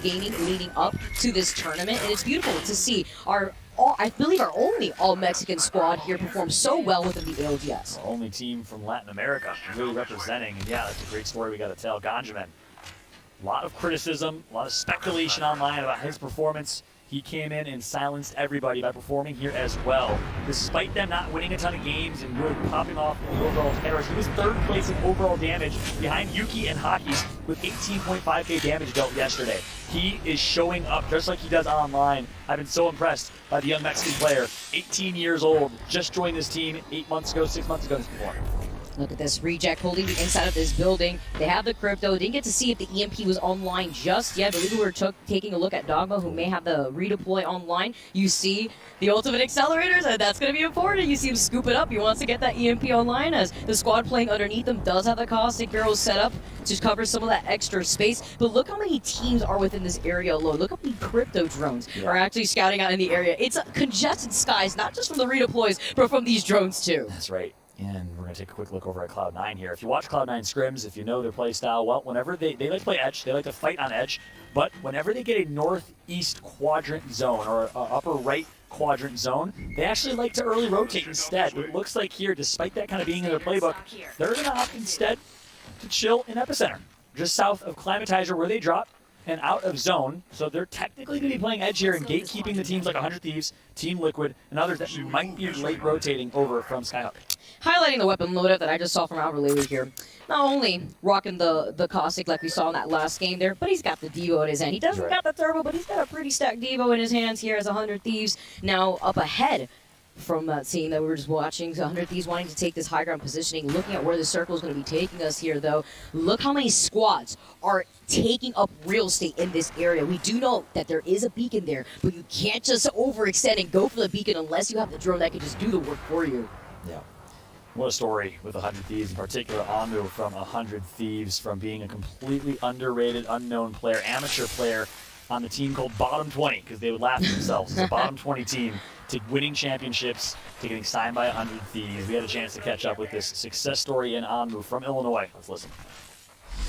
Gaming leading up to this tournament, and it's beautiful to see I believe our only all-Mexican squad here perform so well within the ALGS. Our only team from Latin America really representing, and yeah, that's a great story we got to tell. Ganjamin, a lot of criticism, a lot of speculation online about his performance. He came in and silenced everybody by performing here as well. Despite them not winning a ton of games and really popping off in the overall categories, he was third place in overall damage behind Yuki and Hockey's with 18.5k damage dealt yesterday. He is showing up just like he does online. I've been so impressed by the young Mexican player, 18 years old, just joined this team 6 months ago this before. Look at this reject holding the inside of this building. They have the crypto. Didn't get to see if the EMP was online just yet. I believe we were taking a look at Dogma, who may have the redeploy online. You see the ultimate accelerators, and that's going to be important. You see him scoop it up. He wants to get that EMP online, as the squad playing underneath him does have the caustic barrels set up to cover some of that extra space. But look how many teams are within this area alone. Look how many crypto drones are actually scouting out in the area. It's congested skies, not just from the redeploys, but from these drones too. That's right. And we're going to take a quick look over at Cloud9 here. If you watch Cloud9 scrims, if you know their play style, well, whenever they like to play edge, they like to fight on edge, but whenever they get a northeast quadrant zone or upper right quadrant zone, they actually like to early rotate instead. It looks like here, despite that kind of being in their playbook, they're going to opt instead to chill in Epicenter, just south of Climatizer where they drop and out of zone. So they're technically going to be playing edge here and gatekeeping the teams like 100 Thieves, Team Liquid, and others that might be late rotating over from Skyhook. Highlighting the weapon loadout that I just saw from Albert Lewis here. Not only rocking the caustic like we saw in that last game there, but he's got the Devo in his hand. He doesn't got the turbo, but he's got a pretty stacked Devo in his hands here as 100 Thieves now up ahead from that scene that we were just watching. So 100 Thieves wanting to take this high ground positioning. Looking at where the circle is going to be taking us here, though. Look how many squads are taking up real estate in this area. We do know that there is a beacon there, but you can't just overextend and go for the beacon unless you have the drone that can just do the work for you. Yeah. What a story with 100 Thieves, in particular Amu from 100 Thieves, from being a completely underrated, unknown player, amateur player on the team called Bottom 20, because they would laugh at themselves. It's a Bottom 20 team, to winning championships, to getting signed by 100 Thieves. We had a chance to catch up with this success story in Amu from Illinois. Let's listen.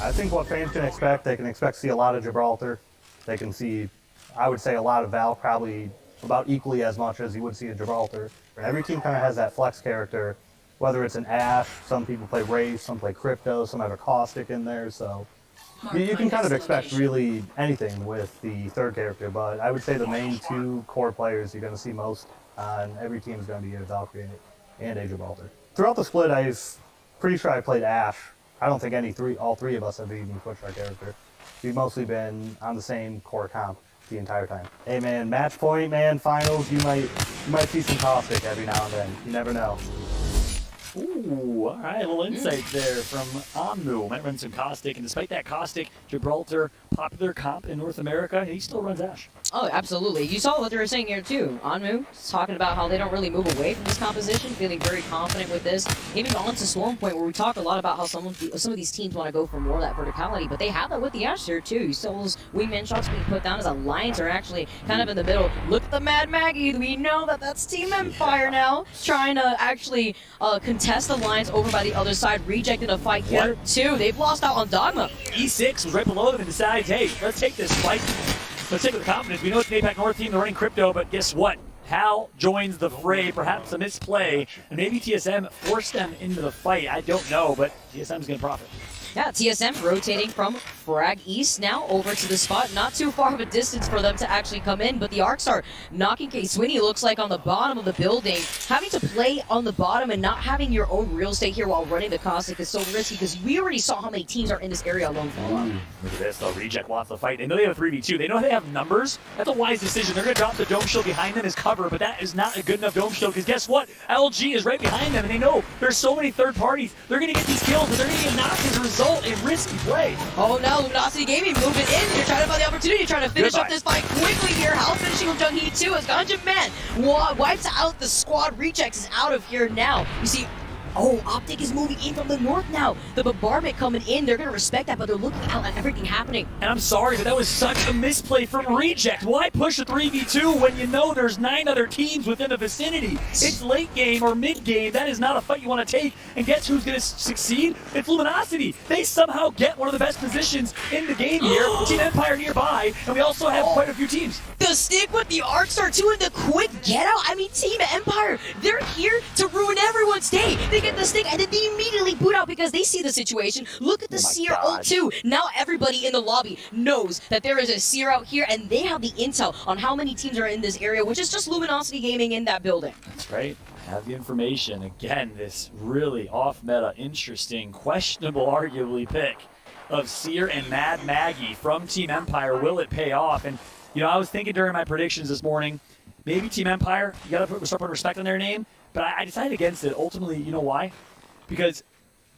I think what fans can expect, they can expect to see a lot of Gibraltar. They can see, I would say, a lot of Val, probably about equally as much as you would see at Gibraltar. Every team kind of has that flex character, whether it's an Ash, some people play Wraith, some play Crypto, some have a Caustic in there, so you can kind of expect really anything with the third character, but I would say the main two core players you're going to see most on every team is going to be a Valkyrie and a Gibraltar. Throughout the split, I'm pretty sure I played Ash. I don't think all three of us have even switched our character. We've mostly been on the same core comp the entire time. Hey man, match point, man, finals, you might see some Caustic every now and then. You never know. Ooh, all right, a little insight there from Amu. Might run some Caustic, and despite that Caustic, Gibraltar, popular comp in North America, he still runs Ash. Oh, absolutely. You saw what they were saying here, too. Anmu is talking about how they don't really move away from this composition, feeling very confident with this. Even on to Swarm Point, where we talked a lot about how some of these teams want to go for more of that verticality, but they have that with the Ash here, too. You saw those wingman shots being put down as alliance are actually kind of in the middle. Look at the Mad Maggie. We know that that's Team Empire now, trying to actually contest the lines over by the other side. Rejected a fight here, too. They've lost out on Dogma. E6 was right below them and decides, hey, let's take this fight. Let's take it with confidence. We know it's an APAC North team, they're running Crypto, but guess what? Hal joins the fray, perhaps a misplay, and maybe TSM forced them into the fight. I don't know, but TSM's going to profit. Yeah, TSM rotating from Frag East now over to the spot. Not too far of a distance for them to actually come in, but the Arcstar knocking K-Swinny looks like on the bottom of the building. Having to play on the bottom and not having your own real estate here while running the Caustic is so risky because we already saw how many teams are in this area alone. Look at this, though. Reject wants the fight. They know they have a 3v2. They know they have numbers. That's a wise decision. They're going to drop the Dome Shield behind them as cover, but that is not a good enough Dome Shield because guess what? LG is right behind them, and they know there's so many third parties. They're going to get these kills, and they're going to get knocked as a result in risky play. Oh, now Luminosity Gaming moving in. They're trying to find the opportunity, trying to finish up this fight quickly here. Hal finishing with Jung Hee too as Gungeon Man wipes out the squad. Rejects is out of here now. You see, oh, Optic is moving in from the north now. The bombardment coming in, they're going to respect that, but they're looking out at everything happening. And I'm sorry, but that was such a misplay from Reject. Why push a 3v2 when you know there's 9 other teams within the vicinity? It's late game or mid game. That is not a fight you want to take. And guess who's going to succeed? It's Luminosity. They somehow get one of the best positions in the game here. Team Empire nearby, and we also have quite a few teams. The stick with the Arcstar too, and the quick get out. I mean, Team Empire, they're here to ruin everyone's day. They get the stick and then they immediately boot out because they see the situation. Look at the Seer ult too. Now everybody in the lobby knows that there is a Seer out here and they have the intel on how many teams are in this area, which is just Luminosity Gaming in that building. That's right. Have the information. Again, this really off-meta, interesting, questionable, arguably pick of Seer and Mad Maggie from Team Empire. Will it pay off? And you know, I was thinking during my predictions this morning, maybe Team Empire, you got to start putting respect on their name, but I decided against it. Ultimately, you know why? Because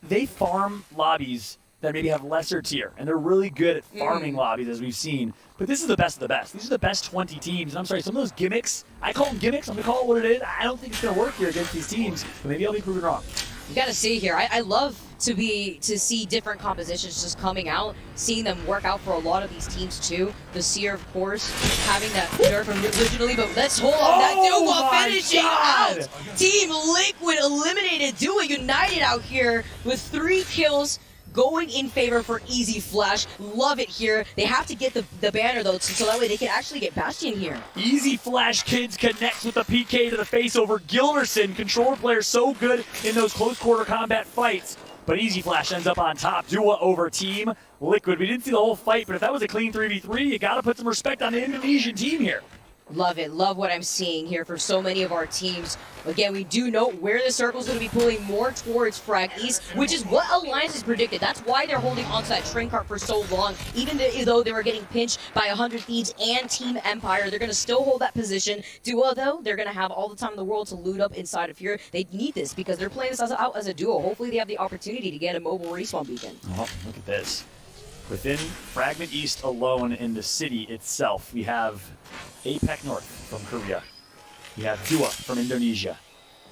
they farm lobbies that maybe have lesser tier, and they're really good at farming lobbies, as we've seen. But this is the best of the best. These are the best 20 teams. And I'm sorry, some of those gimmicks, I call them gimmicks. I'm going to call it what it is. I don't think it's going to work here against these teams, but maybe I'll be proven wrong. You got to see here. I love to see different compositions just coming out, seeing them work out for a lot of these teams too. The Seer, of course, having that nerf originally, but let's hold on that Duo finishing out. Team Liquid eliminated Duo United out here with 3 kills. Going in favor for Easy Flash. Love it here. They have to get the banner, though, so that way they can actually get Bastion here. Easy Flash Kids connects with the PK to the face over Gilderson. Controller player so good in those close quarter combat fights. But Easy Flash ends up on top. Dua over Team Liquid. We didn't see the whole fight, but if that was a clean 3v3, you got to put some respect on the Indonesian team here. Love it. Love what I'm seeing here for so many of our teams. Again, we do know where the circle is going to be pulling more towards Frag East, which is what Alliance has predicted. That's why they're holding onto that train cart for so long. Even though they were getting pinched by 100 Thieves and Team Empire, they're going to still hold that position. Duo, though, they're going to have all the time in the world to loot up inside of here. They need this because they're playing this out as a duo. Hopefully, they have the opportunity to get a mobile respawn beacon. Oh, look at this. Within Fragment East alone in the city itself, we have APEC North from Korea. We have Dua from Indonesia.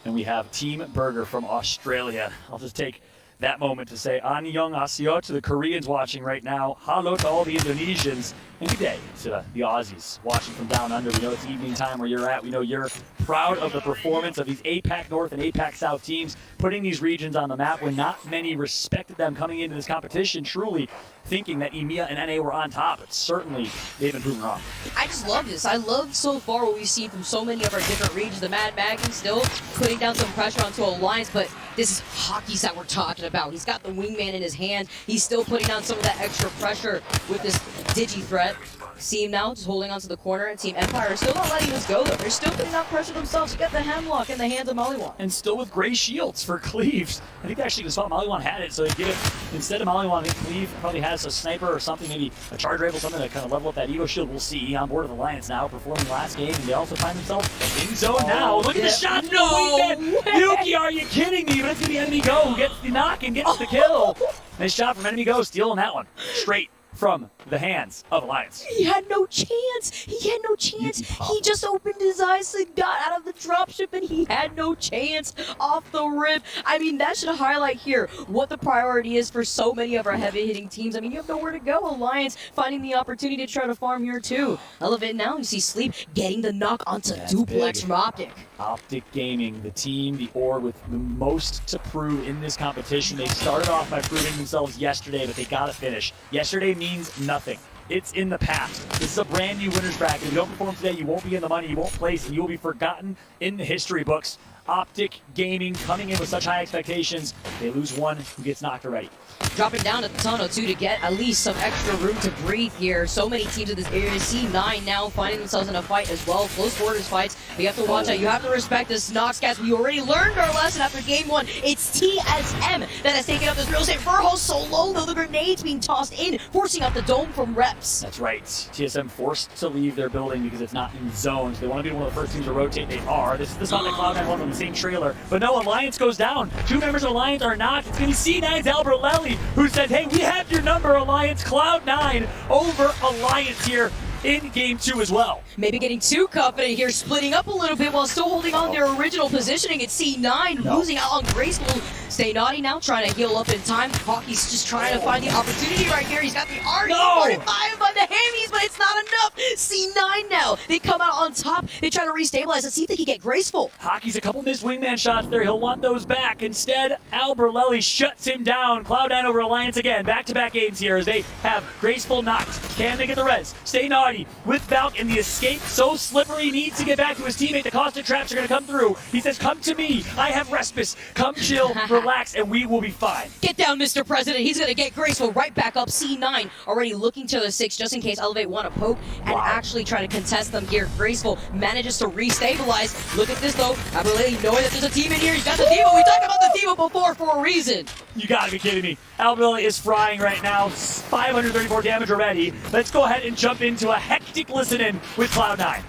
And we have Team Burger from Australia. I'll just take that moment to say annyeonghaseyo to the Koreans watching right now. Hello to all the Indonesians. And good day to the Aussies watching from down under. We know it's evening time where you're at. We know you're proud of the performance of these APAC North and APAC South teams, putting these regions on the map when not many respected them coming into this competition, truly thinking that EMEA and NA were on top. But certainly they've been proven wrong. I just love this. I love so far what we've seen from so many of our different regions. The Mad Maggie still putting down some pressure onto Alliance, but this is Hockey's that we're talking about. He's got the wingman in his hand. He's still putting down some of that extra pressure with this Digi threat. See him now just holding onto the corner, and Team Empire is still not letting us go though. They're still putting out pressure themselves. You got the Hemlock in the hands of Maliwan. And still with gray shields for Cleaves. I think actually just thought Maliwan had it, so they give it instead of Maliwan. I think Cleve probably has a sniper or something, maybe a charge rifle, something to kind of level up that Evo shield. We'll see. On board with Alliance now, performing last game, and they also find themselves in zone now. Look at the shot! No way! Yuki, are you kidding me? But it's gonna be Enemy Go who gets the knock and gets the kill. Nice shot from Enemy Go, stealing that one straight from the hands of Alliance. He had no chance. He had no chance. He just opened his eyes and got out of the dropship, and he had no chance off the rip. I mean, that should highlight here what the priority is for so many of our heavy-hitting teams. I mean, you have nowhere to go. Alliance finding the opportunity to try to farm here, too. Elevate now. You see Sleep getting the knock onto Duplex from Optic. Optic Gaming, the team, the org with the most to prove in this competition. They started off by proving themselves yesterday, but they got to finish. Yesterday means nothing. It's in the past. This is a brand new winner's bracket. If you don't perform today, you won't be in the money, you won't place, and you will be forgotten in the history books. Optic Gaming coming in with such high expectations. They lose one, who gets knocked already. Dropping down at the tunnel, too, to get at least some extra room to breathe here. So many teams in this area. C9 now finding themselves in a fight as well. Close quarters fights. But you have to watch out. You have to respect this Nox, guys. We already learned our lesson after game one. It's TSM that has taken up this real estate. Verho so low, though. The grenades being tossed in, forcing out the dome from reps. That's right. TSM forced to leave their building because it's not in zones. They want to be one of the first teams to rotate. They are. This is the spot that Cloud9 won on the same trailer. But no, Alliance goes down. Two members of Alliance are knocked. It's going to be C9's Albertelli, who said, hey, we have your number, Alliance. Cloud9 over Alliance here in game two as well. Maybe getting too confident here, splitting up a little bit while still holding on their original positioning. It's C9 losing out on Graceful. Stay naughty now, trying to heal up in time. Hockey's just trying to find the opportunity right here. He's got the RE45 on the hammies, but it's not enough. C9 now. They come out on top. They try to restabilize. Let's see if they can get Graceful. Hockey's a couple missed wingman shots there. He'll want those back. Instead, Albertelli shuts him down. Cloud9 over Alliance again. Back-to-back games here as they have Graceful knocked. Can they get the res? Stay naughty with Valk, and the escape so slippery. Needs to get back to his teammate. The caustic traps are going to come through. He says, come to me. I have respite. Come chill, relax, and we will be fine. Get down, Mr. President. He's going to get Graceful right back up. C9 already looking to the 6 just in case Elevate want to poke and actually try to contest them here. Graceful manages to restabilize. Look at this, though. Albertelli knowing that there's a team in here. He's got the Diva. We talked about the Diva before for a reason. You got to be kidding me. Albertelli is frying right now. 534 damage already. Let's go ahead and jump into a hectic listen-in with Cloud9.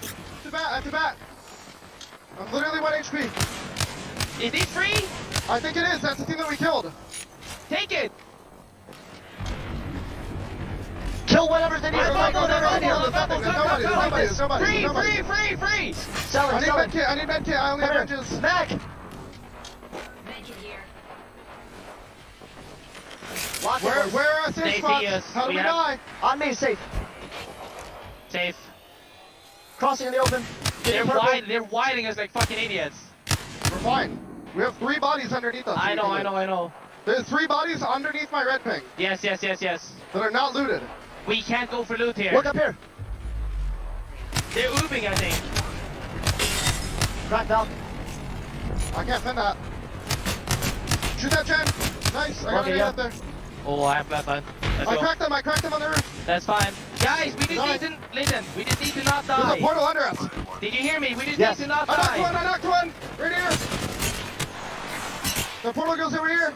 At the back. I'm literally 1 HP. Is he free? I think it is. That's the team that we killed. Take it! Kill whatever's in here. Nobody. Free! Sell it. I need medkit. I only have benches. Back! Where are safe spots? How do we die? On me, safe. Safe. Crossing in the open. They're widening us like fucking idiots. We're fine. We have 3 bodies underneath us. I know. There's 3 bodies underneath my red ping. Yes. That are not looted. We can't go for loot here. Look up here. They're ooping, I think. Crack down. I can't send that. Shoot that gen. Nice. I got it up there. Oh, I have that fun. I cracked them on the roof. That's fine. Guys, we just need to listen. We just need to not There's a die. portal under us. Did you hear me? We just Yes. need to not I knocked one. die. I knocked one. Right here. The portal goes over here.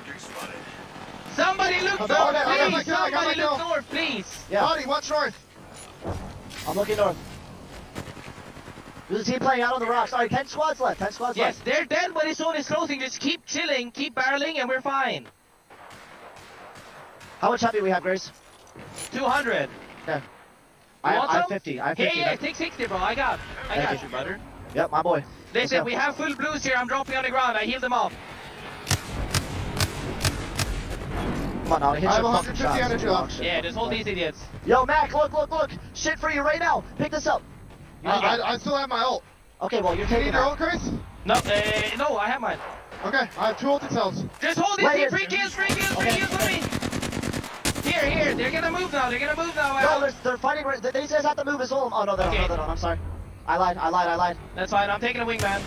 Somebody look I north, got my please. kill, I got my Somebody look kill. north, please. Yeah. Buddy, watch north. I'm looking north. There's a team playing out on the rocks. All right, 10 squads left. 10 squads Yes, left. they're dead when the zone is closing. Just keep chilling, keep barreling, and we're fine. How much heavy we have, Grace? 200. Okay. You want I have some? 50. I have Yeah, 50. yeah, take 60, bro. I got Thank you, brother. Yep, my boy. Let's Listen, go. we have full blues here. I'm dropping on the ground. I healed them off. Come on now, hit I have your 150 fucking shots. energy Oh, left. shit. Yeah, just hold these idiots. Yo, Mac, look. Shit for you right now. Pick this up. I still have my ult. Okay, well, you're Do you taking need your that. ult, Chris? No, I have mine. Okay, I have 2 ulted cells. Just hold these Wait, here. here. Free kills for me. Here. They're gonna move now. No, they're fighting. These guys have to move as well. Oh, no, they don't. Okay. No, they don't. I'm sorry. I lied. That's fine. I'm taking a wingman.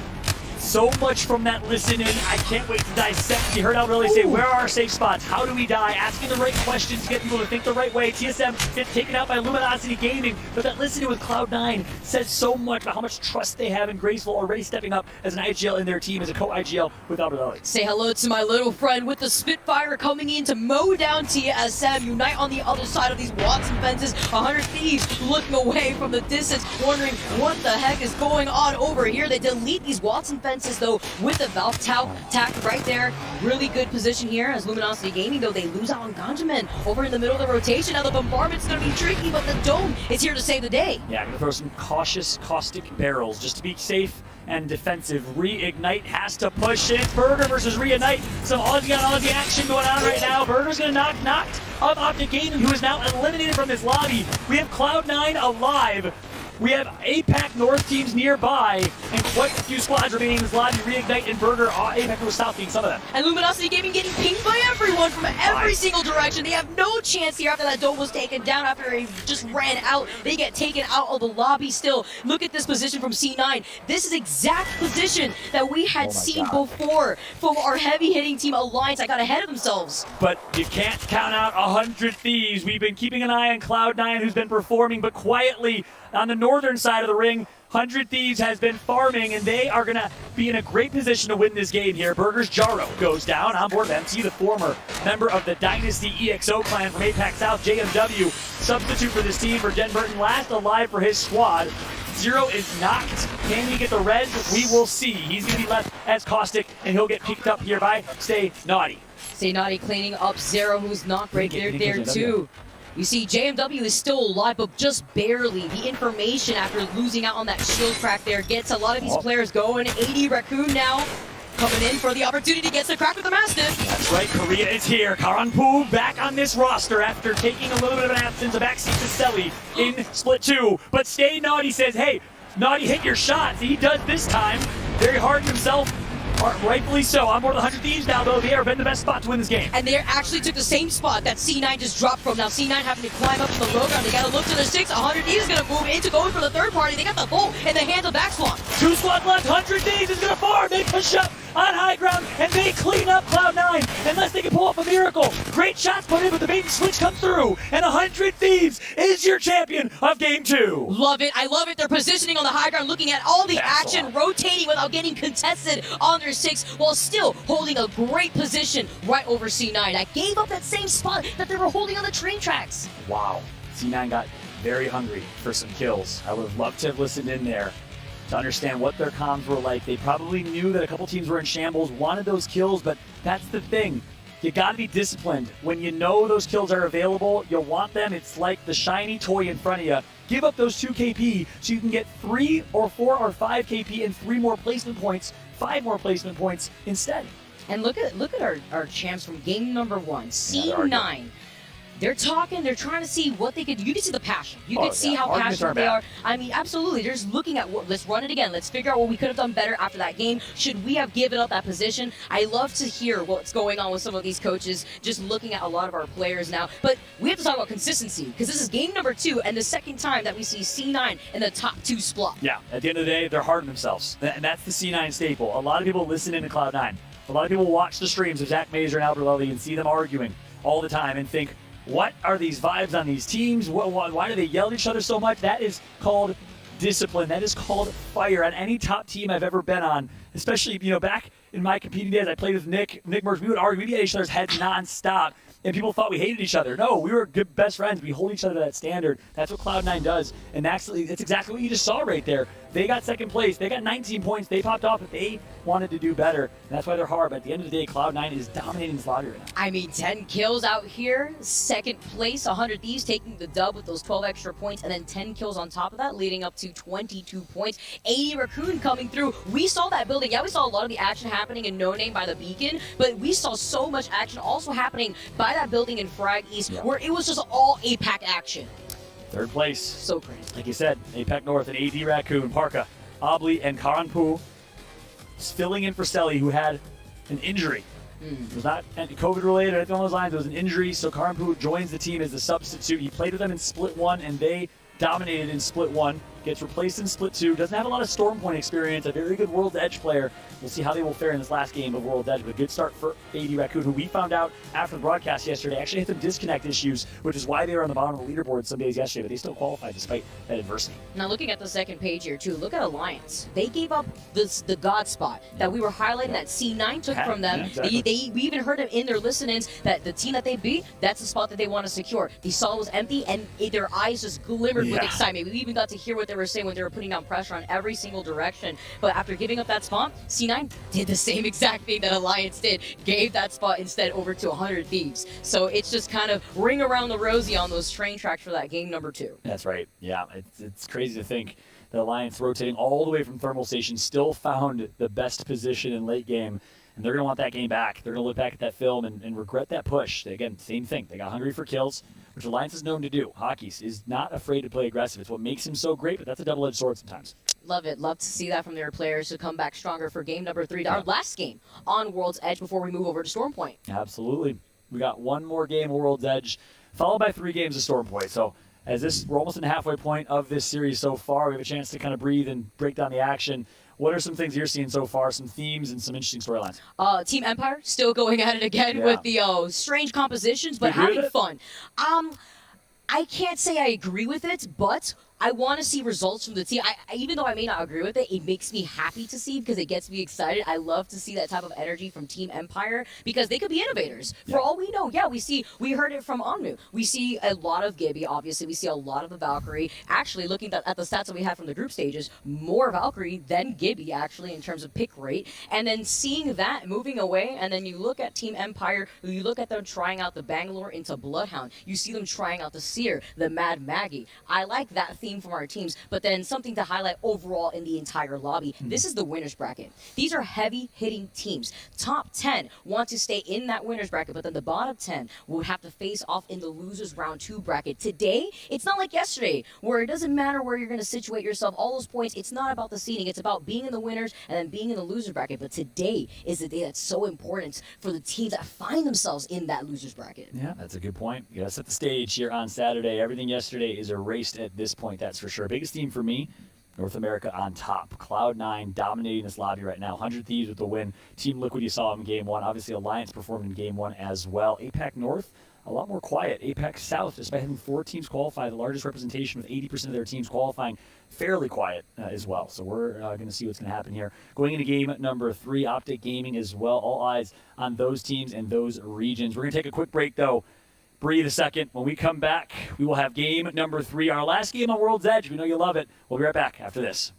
So much from that listening. I can't wait to dissect. You heard Al really say, where are our safe spots? How do we die? Asking the right questions to get people to think the right way. TSM gets taken out by Luminosity Gaming. But that listening with Cloud9 says so much about how much trust they have in Graceful, already stepping up as an IGL in their team, as a co-IGL with Alberelli. Say hello to my little friend with the Spitfire coming in to mow down TSM. Unite on the other side of these Watson fences. 100 Thieves looking away from the distance, wondering what the heck is going on over here. They delete these Watson fences, though, with the Valve tack right there. Really good position here as Luminosity Gaming, though they lose out on Ganjamin over in the middle of the rotation. Now the bombardment's going to be tricky, but the Dome is here to save the day. Yeah, I'm going to throw some cautious caustic barrels just to be safe and defensive. Reignite has to push it. Burger versus Reignite. Some Aussie on Aussie action going on right now. Burger's going to knocked of Optic Gaming, who is now eliminated from this lobby. We have Cloud9 alive. We have APAC North teams nearby, and quite a few squads remaining in this lobby. Reignite and Burger, APAC North South being some of them. And Luminosity Gaming getting pinged by everyone from every single direction. They have no chance here after that Dome was taken down, after he just ran out. They get taken out of the lobby still. Look at this position from C9. This is exact position that we had seen before from our heavy-hitting team Alliance that got ahead of themselves. But you can't count out 100 Thieves. We've been keeping an eye on Cloud9, who's been performing, but quietly on the northern side of the ring, 100 Thieves has been farming, and they are going to be in a great position to win this game here. Burger's Jaro goes down on board MC, the former member of the Dynasty EXO clan from APAC South, JMW, substitute for this team for Jen Burton, last alive for his squad. Zero is knocked. Can he get the res? We will see. He's going to be left as Caustic, and he'll get picked up here by Stay Naughty. Stay Naughty cleaning up Zero, who's knocked right there too. You see, JMW is still alive, but just barely. The information after losing out on that shield crack there gets a lot of these players going. 80 Raccoon now coming in for the opportunity, gets the crack with the Mastiff. That's right, Korea is here. Karanpu back on this roster after taking a little bit of an absence, a backseat to Selly in Split 2. But Stay Naughty says, hey, Naughty, hit your shots. He does this time. Very hard on himself. Rightfully so. On board the 100 Thieves now, though. They have been the best spot to win this game. And they actually took the same spot that C9 just dropped from. Now C9 having to climb up to the low ground. They got to look to their 6. 100 Thieves is going to move into going for the third party. They got the bull in the hands of Backswan. 2 squad left. 100 Thieves is going to farm. They push up on high ground, and they clean up Cloud9 unless they can pull off a miracle. Great shots put in, but the bait and switch come through. And 100 Thieves is your champion of Game 2. Love it. I love it. They're positioning on the high ground, looking at all the action, rotating without getting contested on their 6, while still holding a great position right over C9. That gave up that same spot that they were holding on the train tracks. Wow. C9 got very hungry for some kills. I would have loved to have listened in there to understand what their comms were like. They probably knew that a couple teams were in shambles, wanted those kills, but that's the thing. You gotta be disciplined. When you know those kills are available, you'll want them. It's like the shiny toy in front of you. Give up those 2 KP so you can get 3 or 4 or 5 KP and 3 more placement points, 5 more placement points instead. And look at our champs from game number 1, C9. They're talking, they're trying to see what they could do. You can see the passion. You can see how passionate they are. I mean, absolutely. They're just looking at what, let's run it again. Let's figure out what we could have done better after that game. Should we have given up that position? I love to hear what's going on with some of these coaches, just looking at a lot of our players now. But we have to talk about consistency, because this is game number 2 and the second time that we see C9 in the top 2 spot. Yeah, at the end of the day, they're hard on themselves. And that's the C9 staple. A lot of people listen into Cloud9. A lot of people watch the streams of Zach Mazer and Albert Levy and see them arguing all the time and think, what are these vibes on these teams? Why do they yell at each other so much? That is called discipline. That is called fire on any top team I've ever been on. Especially, back in my competing days, I played with Nick Merge. We would argue, we'd be at each other's heads nonstop. And people thought we hated each other. No, we were good best friends. We hold each other to that standard. That's what Cloud9 does. And that's exactly what you just saw right there. They got second place. They got 19 points. They popped off, but they wanted to do better. And that's why they're hard. But at the end of the day, Cloud9 is dominating this lobby right now. I mean, 10 kills out here. Second place, 100 Thieves taking the dub with those 12 extra points. And then 10 kills on top of that, leading up to 22 points. 80 Raccoon coming through. We saw that building. Yeah, we saw a lot of the action happening in No Name by the Beacon. But we saw so much action also happening by that building in Frag East, where it was just all APAC action. Third place. So crazy. Like you said, APAC North and AD Raccoon, Parka, Obli, and Karanpu filling in for Selly, who had an injury. It was not COVID related or anything along those lines. It was an injury, so Karanpu joins the team as a substitute. He played with them in Split 1, and they dominated in Split 1. Gets replaced in Split 2. Doesn't have a lot of Storm Point experience. A very good World's Edge player. We'll see how they will fare in this last game of World's Edge. But a good start for AD Raccoon, who we found out after the broadcast yesterday actually had some disconnect issues, which is why they were on the bottom of the leaderboard some days yesterday. But they still qualified despite that adversity. Now looking at the second page here too, look at Alliance. They gave up the God spot that we were highlighting that C9 took from them. Yeah, exactly. We even heard it in their listen-ins that the team that they beat, that's the spot that they want to secure. They saw it was empty and their eyes just glimmered with excitement. We even got to hear what they were saying when they were putting down pressure on every single direction. But after giving up that spot, C9 did the same exact thing that Alliance did. Gave that spot instead over to 100 Thieves. So it's just kind of ring around the rosy on those train tracks for that game number 2. That's right. Yeah, it's crazy to think the Alliance rotating all the way from Thermal Station still found the best position in late game. And they're going to want that game back. They're going to look back at that film and regret that push. Again, same thing. They got hungry for kills, which Alliance is known to do. Hockey is not afraid to play aggressive. It's what makes him so great, but that's a double-edged sword sometimes. Love it. Love to see that from their players to come back stronger for game number 3. Our last game on World's Edge before we move over to Storm Point. Absolutely. We got one more game of World's Edge, followed by 3 games of Storm Point. So we're almost in the halfway point of this series so far. We have a chance to kind of breathe and break down the action. What are some things you're seeing so far, some themes and some interesting storylines? Team Empire still going at it again with the strange compositions, but having fun. I can't say I agree with it, but I want to see results from the team. Even though I may not agree with it, it makes me happy to see because it gets me excited. I love to see that type of energy from Team Empire because they could be innovators. For all we know, we heard it from Onmu. We see a lot of Gibby, obviously. We see a lot of the Valkyrie. Actually, looking at the stats that we have from the group stages, more Valkyrie than Gibby, actually, in terms of pick rate. And then seeing that moving away, and then you look at Team Empire, you look at them trying out the Bangalore into Bloodhound. You see them trying out the Seer, the Mad Maggie. I like that theme from our teams, but then something to highlight overall in the entire lobby. This is the winners bracket. These are heavy hitting teams. Top 10 want to stay in that winners bracket, but then the bottom 10 will have to face off in the losers round 2 bracket. Today, it's not like yesterday where it doesn't matter where you're going to situate yourself. All those points, it's not about the seeding. It's about being in the winners and then being in the loser bracket. But today is the day that's so important for the teams that find themselves in that losers bracket. Yeah, that's a good point. You got to set the stage here on Saturday. Everything yesterday is erased at this point, that's for sure. Biggest theme for me, North America on top. Cloud9 dominating this lobby right now. 100 Thieves with the win. Team Liquid, you saw in Game 1. Obviously, Alliance performed in Game 1 as well. APAC North, a lot more quiet. APAC South, despite having 4 teams qualify, the largest representation with 80% of their teams qualifying, fairly quiet as well. So we're going to see what's going to happen here. Going into game number 3, Optic Gaming as well. All eyes on those teams and those regions. We're going to take a quick break, though. Breathe a second. When we come back, we will have game number 3, our last game on World's Edge. We know you love it. We'll be right back after this.